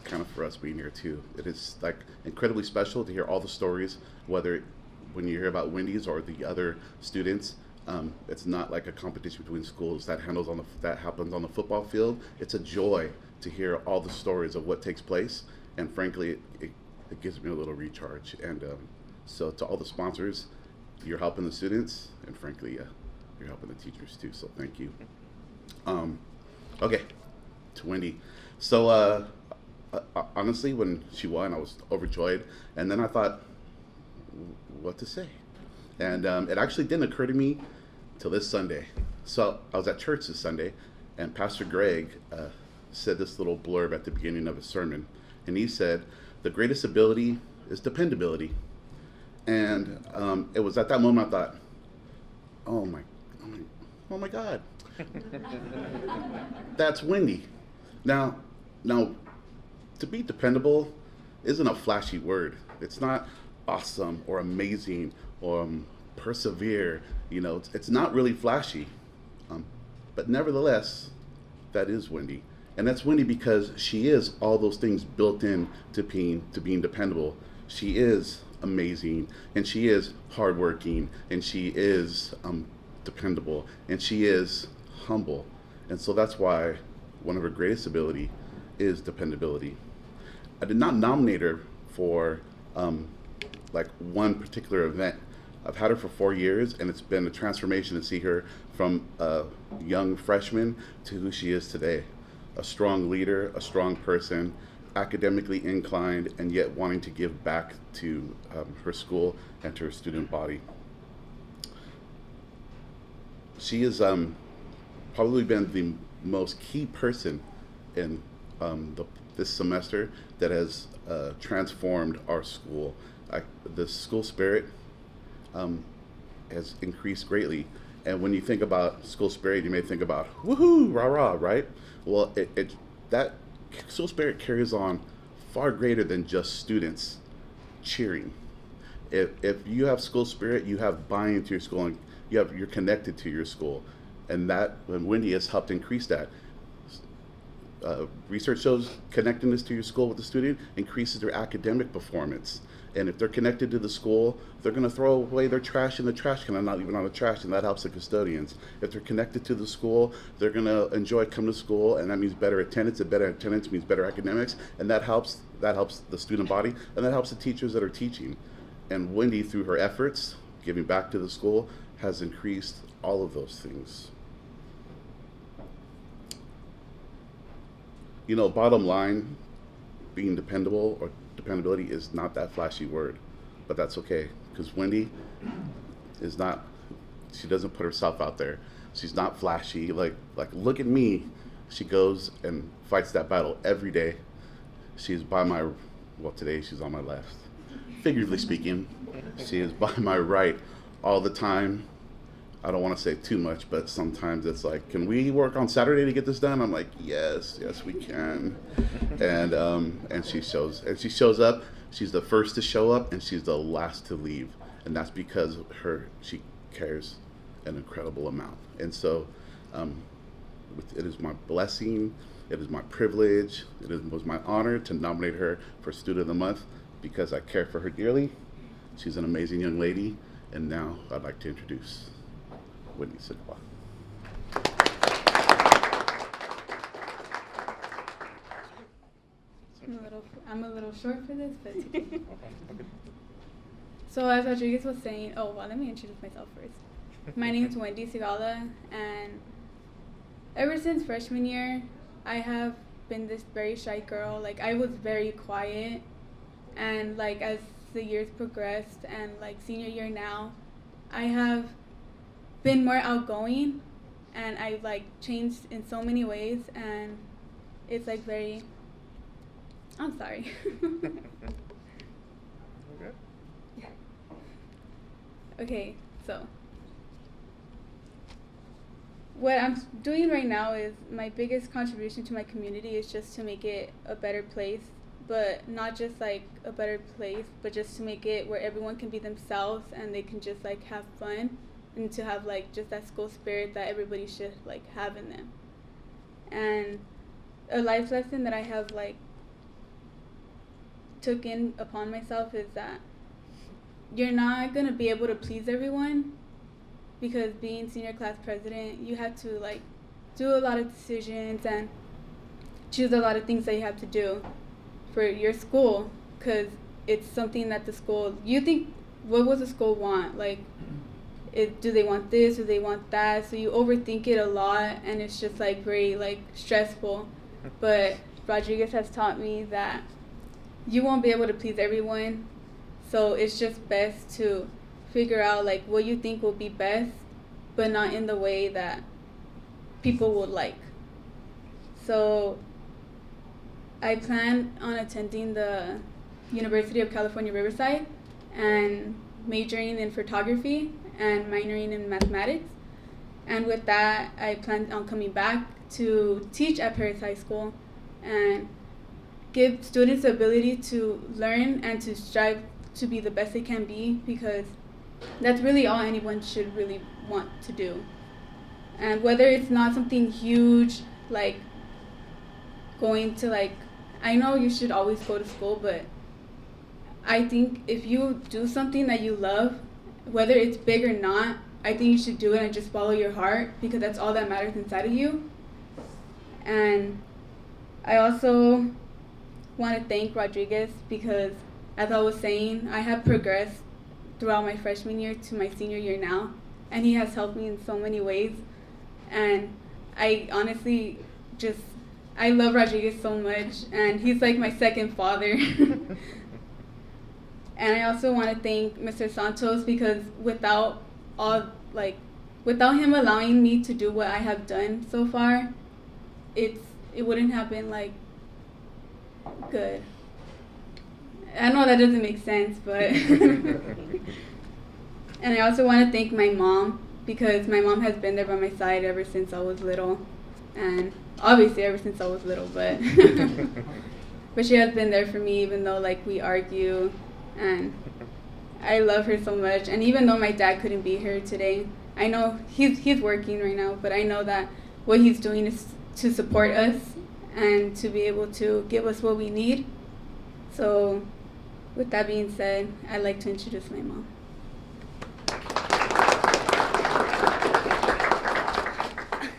kind of for us being here too. It is like incredibly special to hear all the stories, whether when you hear about Wendy's or the other students. It's not like a competition between schools that happens on the football field. It's a joy to hear all the stories of what takes place, and frankly, it gives me a little recharge. And so to all the sponsors, you're helping the students, and frankly, you're helping the teachers too. So thank you. Okay, to Wendy. So honestly, when she won, I was overjoyed, and then I thought, what to say? And it actually didn't occur to me till this Sunday. So I was at church this Sunday, and Pastor Greg said this little blurb at the beginning of his sermon, and he said, "The greatest ability is dependability." And it was at that moment I thought, oh my God, that's Wendy. Now, to be dependable isn't a flashy word. It's not awesome or amazing or persevere. You know, it's not really flashy. But nevertheless, that is Wendy. And that's Wendy because she is all those things built in to being dependable. She is amazing, and she is hardworking, and she is dependable, and she is humble. And so that's why one of her greatest ability is dependability. I did not nominate her for like one particular event. I've had her for 4 years, and it's been a transformation to see her from a young freshman to who she is today. A strong leader, a strong person, academically inclined, and yet wanting to give back to her school and to her student body. She has probably been the most key person in this semester that has transformed our school. The school spirit has increased greatly. And when you think about school spirit, you may think about woohoo, rah rah, right? Well, that school spirit carries on far greater than just students cheering. If you have school spirit, you have buy-in to your school, and you're connected to your school, and Wendy has helped increase that. Research shows connectedness to your school with the student increases their academic performance. And if they're connected to the school, they're going to throw away their trash in the trash can and not even on the trash, and that helps the custodians. If they're connected to the school, they're going to enjoy coming to school, and that means better attendance, and better attendance means better academics, and that helps the student body, and that helps the teachers that are teaching. And Wendy, through her efforts, giving back to the school, has increased all of those things. You know, bottom line, being dependable or dependability is not that flashy word, but that's okay, because Wendy is not She doesn't put herself out there. She's not flashy. Like look at me. She goes and fights that battle every day. She's by my, well, today she's on my left. Figuratively speaking, she is by my right all the time. I don't want to say too much, but sometimes it's like, can we work on Saturday to get this done? I'm like, yes, we can. And she shows up. She's the first to show up, and she's the last to leave, and that's because she cares an incredible amount. And so, it is my blessing, it is my privilege, was my honor to nominate her for Student of the Month because I care for her dearly. She's an amazing young lady, and now I'd like to introduce Whitney Sigwa. I'm a little short for this, but so as Rodriguez was saying, let me introduce myself first. My name is Wendy Sigala, and ever since freshman year, I have been this very shy girl. Like, I was very quiet, and like as the years progressed, and like senior year now, I have been more outgoing, and I like changed in so many ways, and it's like very, I'm sorry. Okay, so what I'm doing right now is my biggest contribution to my community is just to make it a better place, but not just like a better place, but just to make it where everyone can be themselves and they can just like have fun and to have like just that school spirit that everybody should like have in them. And a life lesson that I have like took in upon myself is that you're not gonna be able to please everyone, because being senior class president, you have to like do a lot of decisions and choose a lot of things that you have to do for your school, because it's something that the school, you think, what does the school want? Like, do they want this, do they want that? So you overthink it a lot, and it's just like very like stressful. But Rodriguez has taught me that you won't be able to please everyone, so it's just best to figure out like what you think will be best, but not in the way that people would like. So I plan on attending the University of California, Riverside, and majoring in photography and minoring in mathematics. And with that, I plan on coming back to teach at Perris High School and give students the ability to learn and to strive to be the best they can be, because that's really all anyone should really want to do. And whether it's not something huge, like going to like, I know you should always go to school, but I think if you do something that you love, whether it's big or not, I think you should do it and just follow your heart, because that's all that matters inside of you. And I also want to thank Rodriguez, because as I was saying, I have progressed throughout my freshman year to my senior year now, and he has helped me in so many ways. And I honestly just, I love Rodriguez so much, and he's like my second father. And I also want to thank Mr. Santos, because without him allowing me to do what I have done so far, it wouldn't have been like good. I know that doesn't make sense, but and I also want to thank my mom, because my mom has been there by my side ever since I was little, and obviously ever since I was little, but but she has been there for me, even though like we argue, and I love her so much. And even though my dad couldn't be here today, I know he's working right now, but I know that what he's doing is to support us and to be able to give us what we need. So with that being said, I'd like to introduce my mom.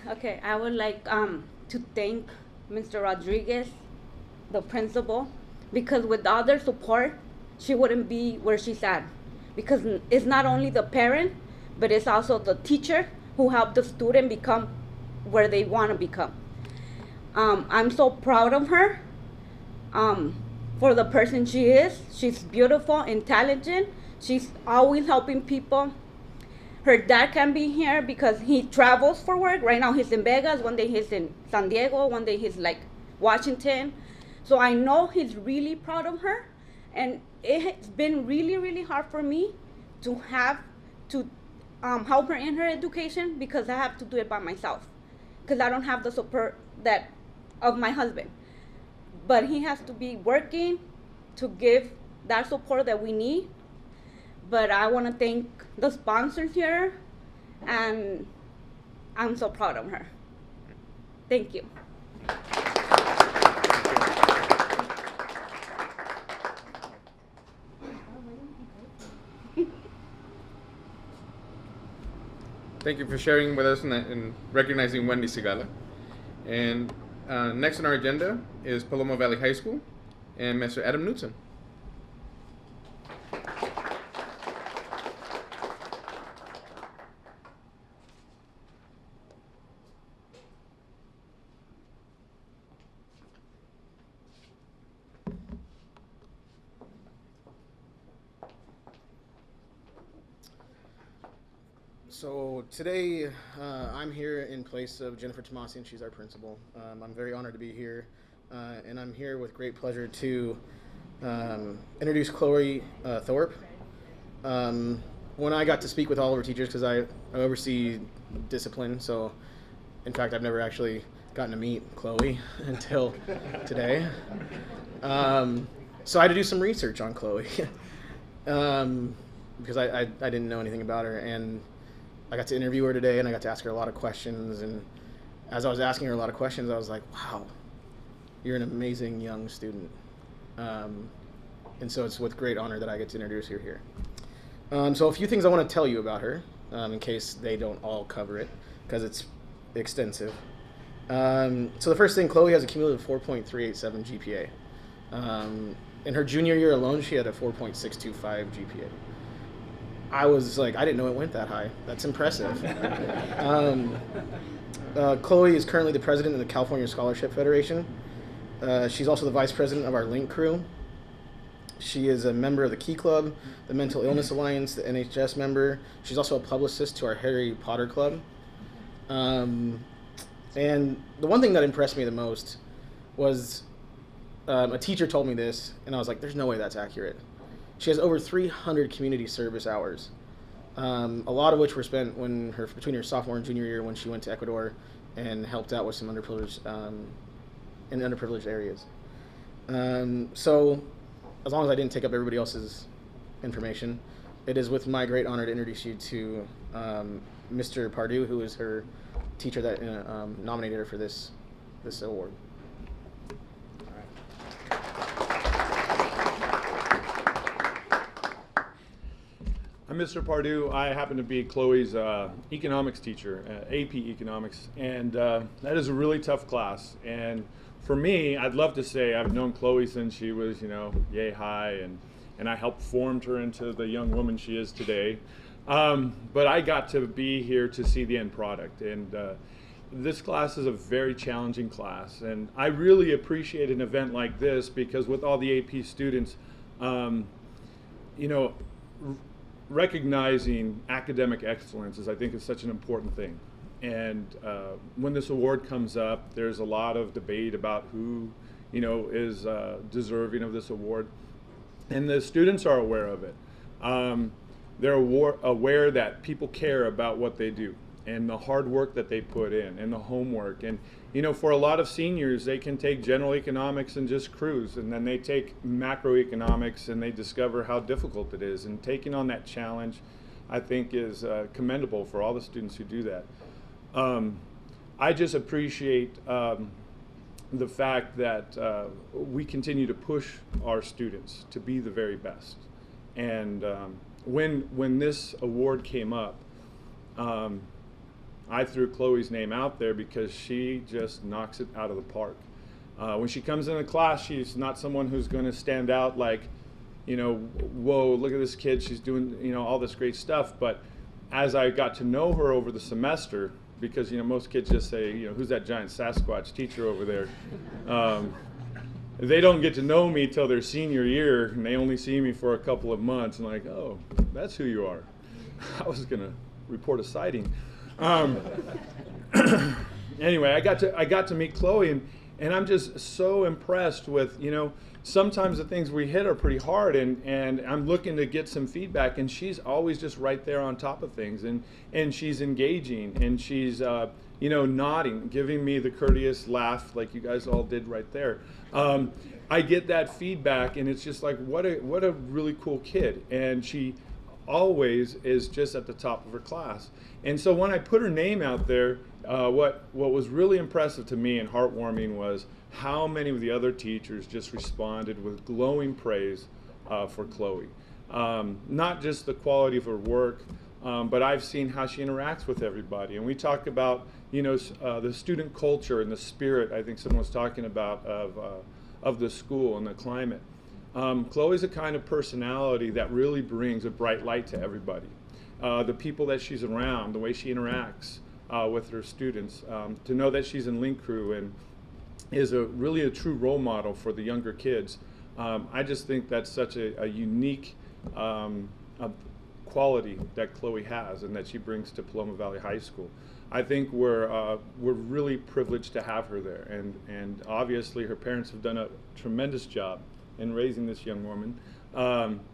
Okay, I would like to thank Mr. Rodriguez, the principal, because without their support, she wouldn't be where she's at. Because it's not only the parent, but it's also the teacher who helped the student become where they want to become. I'm so proud of her for the person she is. She's beautiful, intelligent. She's always helping people. her dad can be here because he travels for work. Right now he's in Vegas, one day he's in San Diego, one day he's like Washington. So I know he's really proud of her, and it's been really, really hard for me to have to help her in her education because I have to do it by myself because I don't have the support that of my husband. But he has to be working to give that support that we need. But I want to thank the sponsors here, and I'm so proud of her. Thank you. Thank you for sharing with us and recognizing Wendy Sigala. And next on our agenda is Paloma Valley High School and Mr. Adam Newton. So today I'm here in place of Jennifer Tomasi, and she's our principal. I'm very honored to be here, and I'm here with great pleasure to introduce Chloe Thorpe. When I got to speak with all of our teachers, because I oversee discipline, so in fact I've never actually gotten to meet Chloe until today. So I had to do some research on Chloe because I didn't know anything about her, and I got to interview her today, and I got to ask her a lot of questions. And as I was asking her a lot of questions, I was like, wow, you're an amazing young student. And so it's with great honor that I get to introduce her here. So a few things I want to tell you about her, in case they don't all cover it, because it's extensive. So the first thing, Chloe has a cumulative 4.387 GPA. In her junior year alone, she had a 4.625 GPA. I was like, I didn't know it went that high. That's impressive. Chloe is currently the president of the California Scholarship Federation. She's also the vice president of our Link crew. She is a member of the Key Club, the Mental Illness Alliance, the NHS member. She's also a publicist to our Harry Potter Club. And the one thing that impressed me the most was a teacher told me this, and I was like, there's no way that's accurate. She has over 300 community service hours, a lot of which were spent between her sophomore and junior year when she went to Ecuador and helped out with some underprivileged in underprivileged areas. So as long as I didn't take up everybody else's information, it is with my great honor to introduce you to Mr. Pardue, who is her teacher that nominated her for this award. I'm Mr. Pardue. I happen to be Chloe's economics teacher, AP Economics, and that is a really tough class. And for me, I'd love to say I've known Chloe since she was, yay high, and I helped form her into the young woman she is today. But I got to be here to see the end product, and this class is a very challenging class. And I really appreciate an event like this because with all the AP students, recognizing academic excellence I think is such an important thing. And when this award comes up, there's a lot of debate about who, is deserving of this award. And the students are aware of it. They're aware that people care about what they do and the hard work that they put in and the homework. And, for a lot of seniors, they can take general economics and just cruise. And then they take macroeconomics and they discover how difficult it is. And taking on that challenge, I think, is commendable for all the students who do that. I just appreciate the fact that we continue to push our students to be the very best. And when this award came up, I threw Chloe's name out there because she just knocks it out of the park. When she comes into class, she's not someone who's going to stand out like, whoa, look at this kid, she's doing, all this great stuff. But as I got to know her over the semester, because, most kids just say, who's that giant Sasquatch teacher over there? They don't get to know me till their senior year, and they only see me for a couple of months, and like, oh, that's who you are. I was going to report a sighting. Anyway, I got to meet Chloe, and I'm just so impressed with, you know, sometimes the things we hit are pretty hard, and I'm looking to get some feedback, and she's always just right there on top of things, and she's engaging, and she's you know, nodding, giving me the courteous laugh like you guys all did right there. I get that feedback, and it's just like, what a really cool kid, and she always is just at the top of her class. And so when I put her name out there, what was really impressive to me and heartwarming was how many of the other teachers just responded with glowing praise for Chloe. Not just the quality of her work, but I've seen how she interacts with everybody. And we talk about, you know, the student culture and the spirit, I think someone was talking about, of the school and the climate. Chloe's a kind of personality that really brings a bright light to everybody. The people that she's around, the way she interacts with her students, to know that she's in Link Crew and is really a true role model for the younger kids. I just think that's such a unique quality that Chloe has and that she brings to Paloma Valley High School. I think we're really privileged to have her there, and obviously her parents have done a tremendous job in raising this young woman.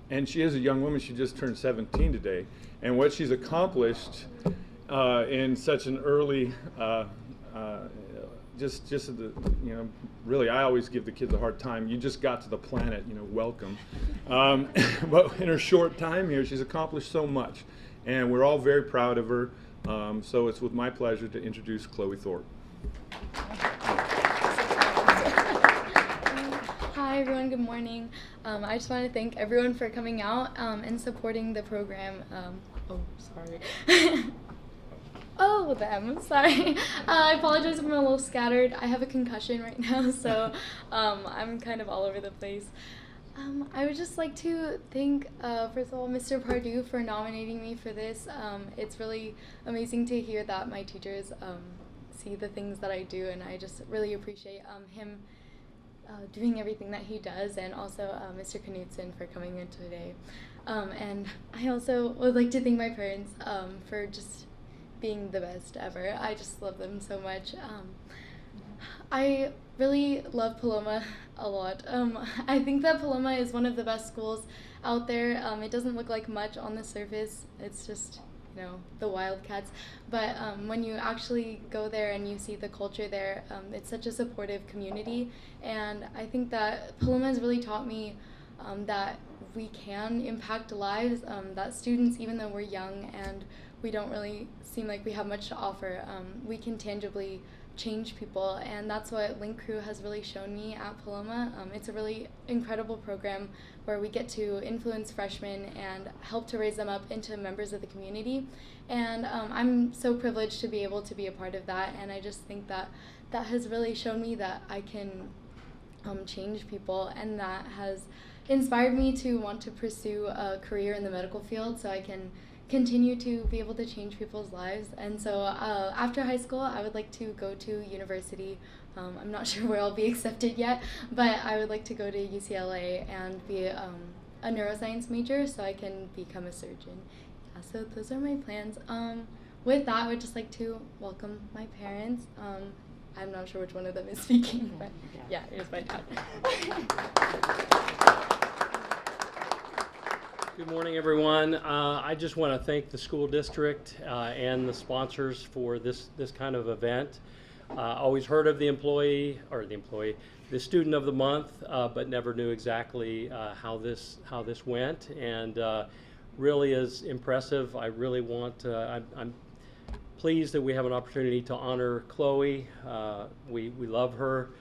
And she is a young woman. She just turned 17 today, and what she's accomplished in such an early, just the, you know, really, I always give the kids a hard time. You just got to the planet, you know, welcome. But in her short time here, she's accomplished so much, and we're all very proud of her. So it's with my pleasure to introduce Chloe Thorpe. Hi everyone, good morning. I just want to thank everyone for coming out and supporting the program. Oh, sorry. Oh, them, sorry. I apologize if I'm a little scattered. I have a concussion right now, so I'm kind of all over the place. I would just like to thank, first of all, Mr. Pardue for nominating me for this. It's really amazing to hear that my teachers see the things that I do, and I just really appreciate him doing everything that he does, and also Mr. Knudsen for coming in today. And I also would like to thank my parents for just being the best ever. I just love them so much. I really love Paloma a lot. I think that Paloma is one of the best schools out there. It doesn't look like much on the surface. It's just, you know, the Wildcats. But when you actually go there and you see the culture there, it's such a supportive community. And I think that Paloma has really taught me that we can impact lives, that students, even though we're young and we don't really seem like we have much to offer, we can tangibly change people, and that's what Link Crew has really shown me at Paloma. It's a really incredible program where we get to influence freshmen and help to raise them up into members of the community, and I'm so privileged to be able to be a part of that, and I just think that that has really shown me that I can change people, and that has inspired me to want to pursue a career in the medical field so I can continue to be able to change people's lives. And so after high school, I would like to go to university. I'm not sure where I'll be accepted yet, but I would like to go to UCLA and be a neuroscience major so I can become a surgeon. Yeah, so those are my plans. With that, I would just like to welcome my parents. I'm not sure which one of them is speaking, but yeah, here's my dad. Good morning, everyone. I just want to thank the school district and the sponsors for this kind of event. Always heard of the the student of the month, but never knew exactly how this went, and really is impressive. I really want. I'm pleased that we have an opportunity to honor Chloe. We love her,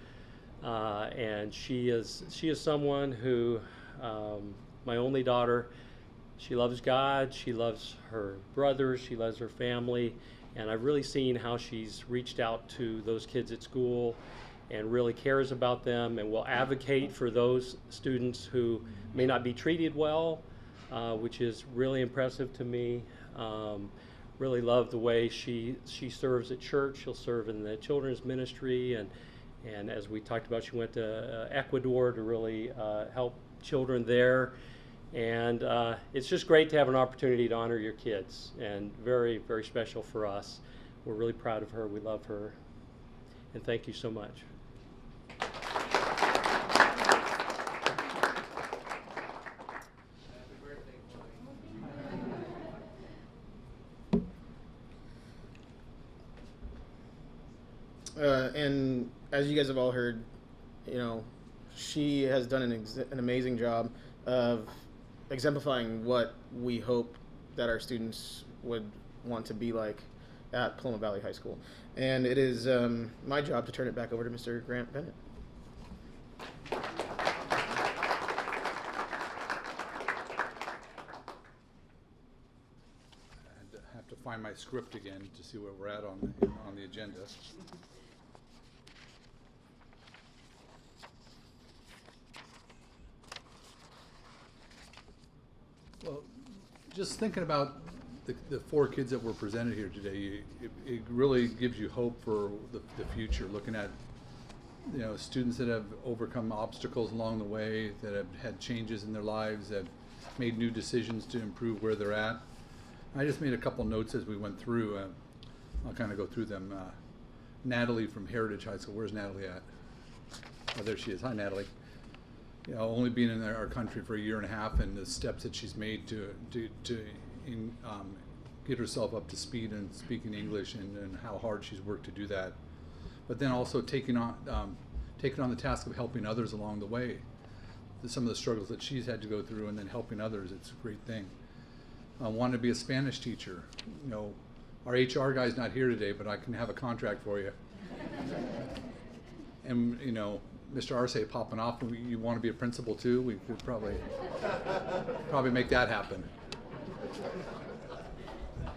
and she is someone who. My only daughter, she loves God, she loves her brothers, she loves her family, and I've really seen how she's reached out to those kids at school and really cares about them and will advocate for those students who may not be treated well, which is really impressive to me. Really love the way she serves at church. She'll serve in the children's ministry, and as we talked about, she went to Ecuador to really help children there. And it's just great to have an opportunity to honor your kids, and very, very special for us. We're really proud of her. We love her. And thank you so much. And as you guys have all heard, you know, she has done an amazing job of exemplifying what we hope that our students would want to be like at Paloma Valley High School. And it is my job to turn it back over to Mr. Grant Bennett. I have to find my script again to see where we're at on the agenda. Well, just thinking about the four kids that were presented here today, it really gives you hope for the future, looking at, you know, students that have overcome obstacles along the way, that have had changes in their lives, that have made new decisions to improve where they're at. I just made a couple notes as we went through. I'll kind of go through them. Natalie from Heritage High School. Where's Natalie at? Oh, there she is. Hi, Natalie. You know, only being in our country for a year and a half, and the steps that she's made to get herself up to speed and speaking English, and how hard she's worked to do that. But then also taking on the task of helping others along the way. Some of the struggles that she's had to go through, and then helping others. It's a great thing. I wanted to be a Spanish teacher. You know, our HR guy's not here today, but I can have a contract for you. And you know, Mr. Arce popping off, you want to be a principal too? We could probably make that happen.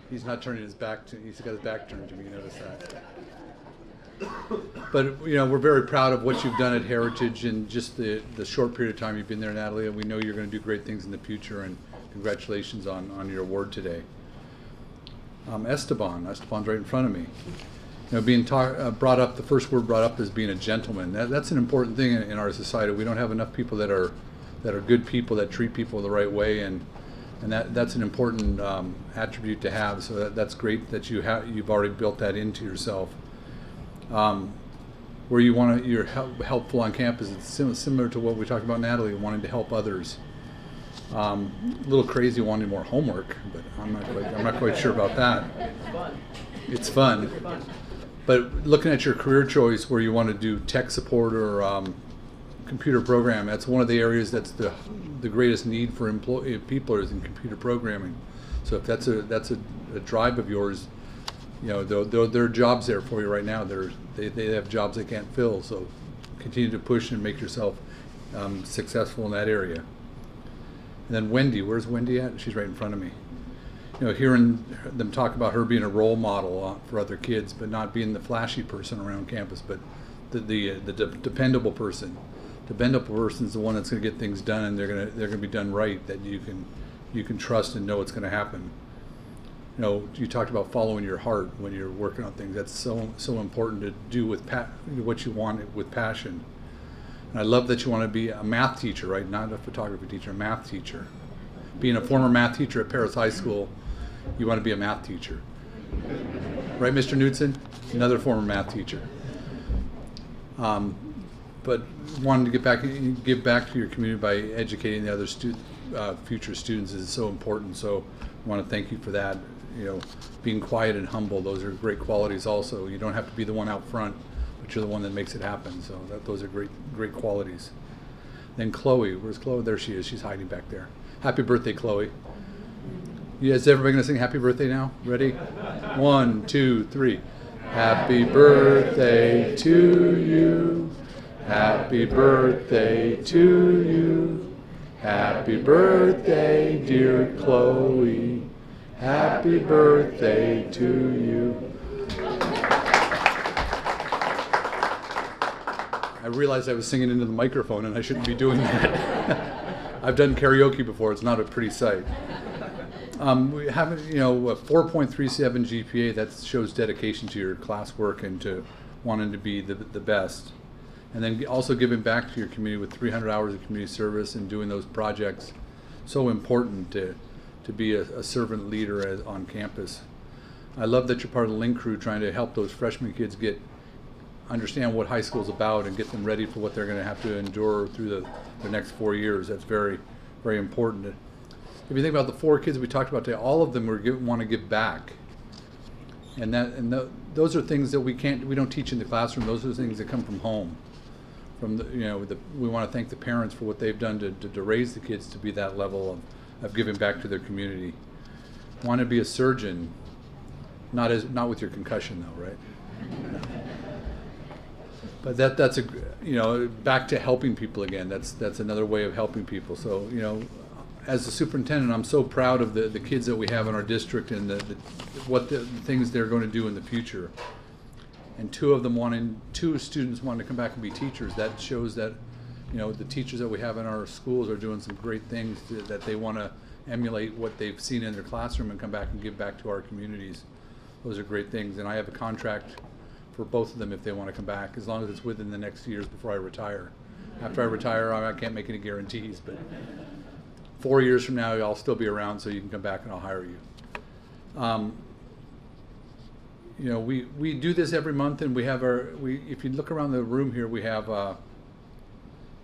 He's not turning his back to, he's got his back turned to me, you notice that. But you know, we're very proud of what you've done at Heritage in just the short period of time you've been there, Natalie, and we know you're going to do great things in the future, and congratulations on your award today. Esteban's right in front of me. You know, being brought up, the first word brought up is being a gentleman. That's an important thing in our society. We don't have enough people that are good people, that treat people the right way, and that's an important attribute to have. So that's great that you've already built that into yourself. Where you're helpful on campus. It's similar to what we talked about, Natalie, wanting to help others. A little crazy wanting more homework, but I'm not quite sure about that. It's fun. But looking at your career choice, where you want to do tech support or computer program, that's one of the areas that's the greatest need for people is in computer programming. So if that's a drive of yours, you know, there are jobs there for you right now. They have jobs they can't fill. So continue to push and make yourself successful in that area. And then Wendy, where's Wendy at? She's right in front of me. You know, hearing them talk about her being a role model for other kids, but not being the flashy person around campus, but the dependable person. Dependable person is the one that's going to get things done, and they're going to be done right. That you can trust and know it's going to happen. You know, you talked about following your heart when you're working on things. That's so important to do with what you want with passion. And I love that you want to be a math teacher, right? Not a photography teacher, a math teacher. Being a former math teacher at Perris High School, you want to be a math teacher. Right, Mr. Knudsen? Another former math teacher. But wanting to give back to your community by educating the other future students is so important. So I want to thank you for that. You know, being quiet and humble, those are great qualities also. You don't have to be the one out front, but you're the one that makes it happen. So those are great qualities. Then Chloe, where's Chloe? There she is. She's hiding back there. Happy birthday, Chloe. Is everybody going to sing happy birthday now? Ready? 1, 2, 3. Happy birthday to you. Happy birthday to you. Happy birthday, dear Chloe. Happy birthday to you. I realized I was singing into the microphone and I shouldn't be doing that. I've done karaoke before. It's not a pretty sight. We have, a 4.37 GPA. That shows dedication to your classwork and to wanting to be the best. And then also giving back to your community with 300 hours of community service and doing those projects so important to be a servant leader on campus. I love that you're part of the Link Crew, trying to help those freshman kids understand what high school is about and get them ready for what they're going to have to endure through the next 4 years. That's very, very important. If you think about the 4 kids we talked about today, all of them want to give back, and those are things that we don't teach in the classroom. Those are the things that come from home. We want to thank the parents for what they've done to raise the kids to be that level of giving back to their community. Want to be a surgeon, not with your concussion though, right? No. But that's back to helping people again. That's another way of helping people. So as the superintendent, I'm so proud of the kids that we have in our district and what the things they're going to do in the future. And 2 students wanting to come back and be teachers. That shows that the teachers that we have in our schools are doing some great things that they want to emulate what they've seen in their classroom and come back and give back to our communities. Those are great things. And I have a contract for both of them if they want to come back, as long as it's within the next years before I retire. After I retire, I can't make any guarantees, but 4 years from now, I'll still be around, so you can come back and I'll hire you. We do this every month, and we have if you look around the room here, we have a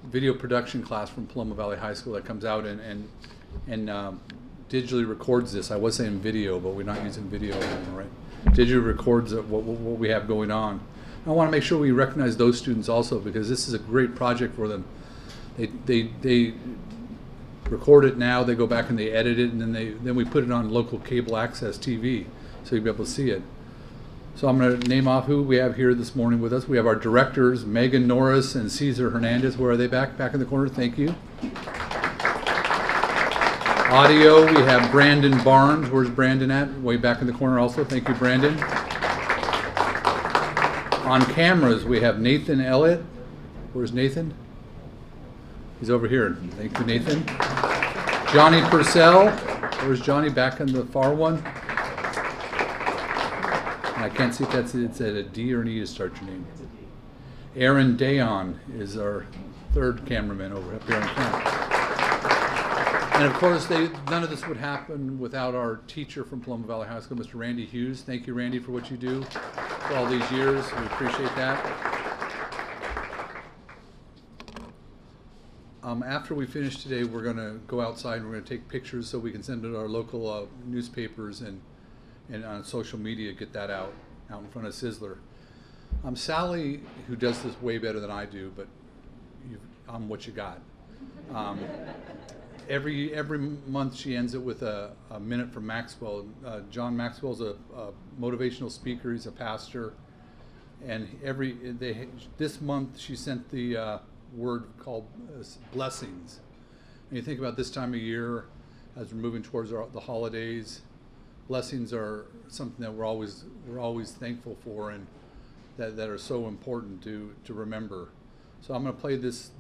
video production class from Paloma Valley High School that comes out and digitally records this. I was saying video, but we're not using video anymore, right? Digitally records what we have going on. I want to make sure we recognize those students also, because this is a great project for them. They record it now, they go back and they edit it, and then we put it on local cable access TV, so you'll be able to see it. So I'm going to name off who we have here this morning with us. We have our directors, Megan Norris and Cesar Hernandez. Where are they? Back in the corner. Thank you. Audio, we have Brandon Barnes. Where's Brandon at? Way back in the corner also. Thank you, Brandon. On cameras, we have Nathan Elliott. Where's Nathan? He's over here. Thank you, Nathan. Johnny Purcell. Where's Johnny? Back in the far one. I can't see if it's at a D or an E to start your name. Aaron Dayon is our 3rd cameraman over up here in front. And of course, none of this would happen without our teacher from Paloma Valley High School, Mr. Randy Hughes. Thank you, Randy, for what you do for all these years. We appreciate that. After we finish today, we're going to go outside and we're going to take pictures so we can send it to our local newspapers and on social media, get that out in front of Sizzler. Sally, who does this way better than I do, but I'm what you got. Every month she ends it with a minute from Maxwell. John Maxwell's a motivational speaker. He's a pastor, and this month she sent the word called blessings. And you think about this time of year, as we're moving towards the holidays. Blessings are something that we're always thankful for, and that are so important to remember. So I'm going to play this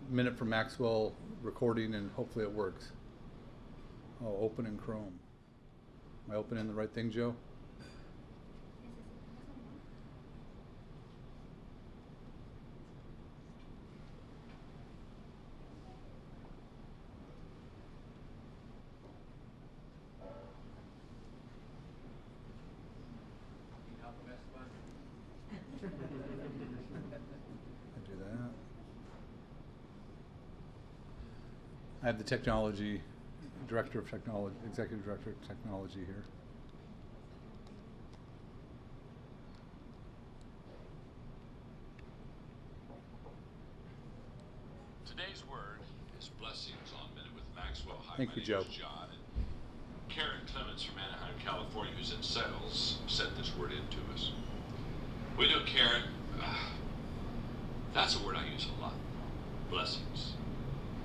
minute from Maxwell recording, and hopefully it works. Oh, open in Chrome. Am I opening the right thing, Joe? I have the executive director of technology here. Today's word is blessings on Minute with Maxwell. Hi, Thank you, Joe. John. Karen Clements from Anaheim, California, who's in sales, sent this word in to us. We know, Karen, that's a word I use a lot, blessings.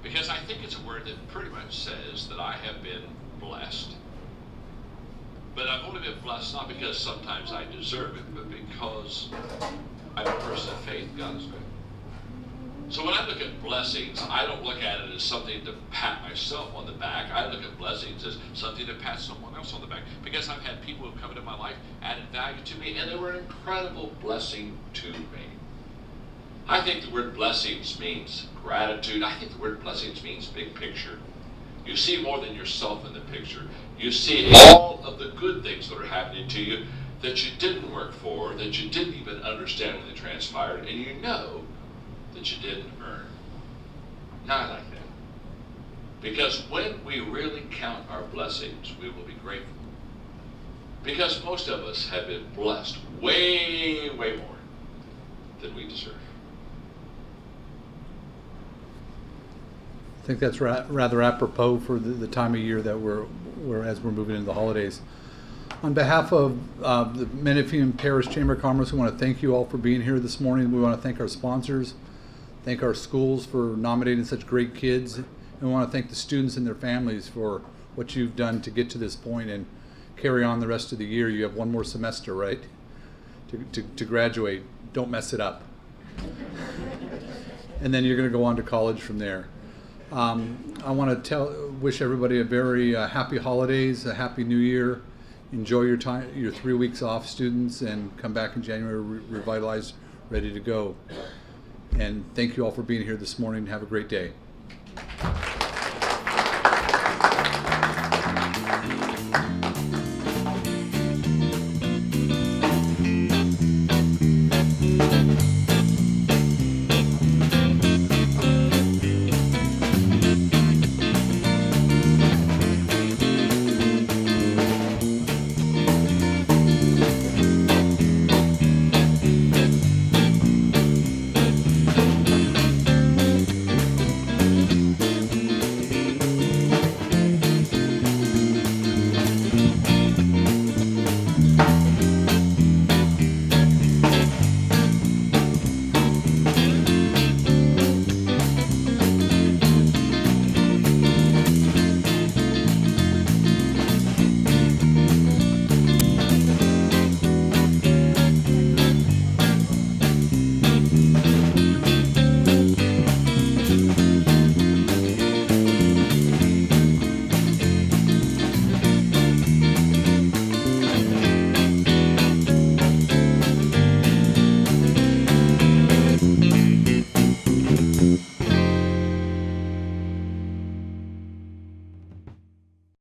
Because I think it's a word that pretty much says that I have been blessed. But I've only been blessed not because sometimes I deserve it, but because I'm a person of faith. God is good. So when I look at blessings, I don't look at it as something to pat myself on the back. I look at blessings as something to pat someone else on the back. Because I've had people who come into my life, added value to me, and they were an incredible blessing to me. I think the word blessings means gratitude. I think the word blessings means big picture. You see more than yourself in the picture. You see all of the good things that are happening to you that you didn't work for, that you didn't even understand when they transpired, and you know that you didn't earn. Now I like that. Because when we really count our blessings, we will be grateful. Because most of us have been blessed way, way more than we deserve. I think that's rather apropos for the time of year that we're as we're moving into the holidays. On behalf of the Menifee and Perris Chamber of Commerce, we want to thank you all for being here this morning. We want to thank our sponsors, thank our schools for nominating such great kids, and we want to thank the students and their families for what you've done to get to this point and carry on the rest of the year. You have one more semester, right, to graduate. Don't mess it up. And then you're going to go on to college from there. I want to wish everybody a very happy holidays, a happy new year. Enjoy your time, your 3 weeks off, students, and come back in January revitalized, ready to go. And thank you all for being here this morning. Have a great day.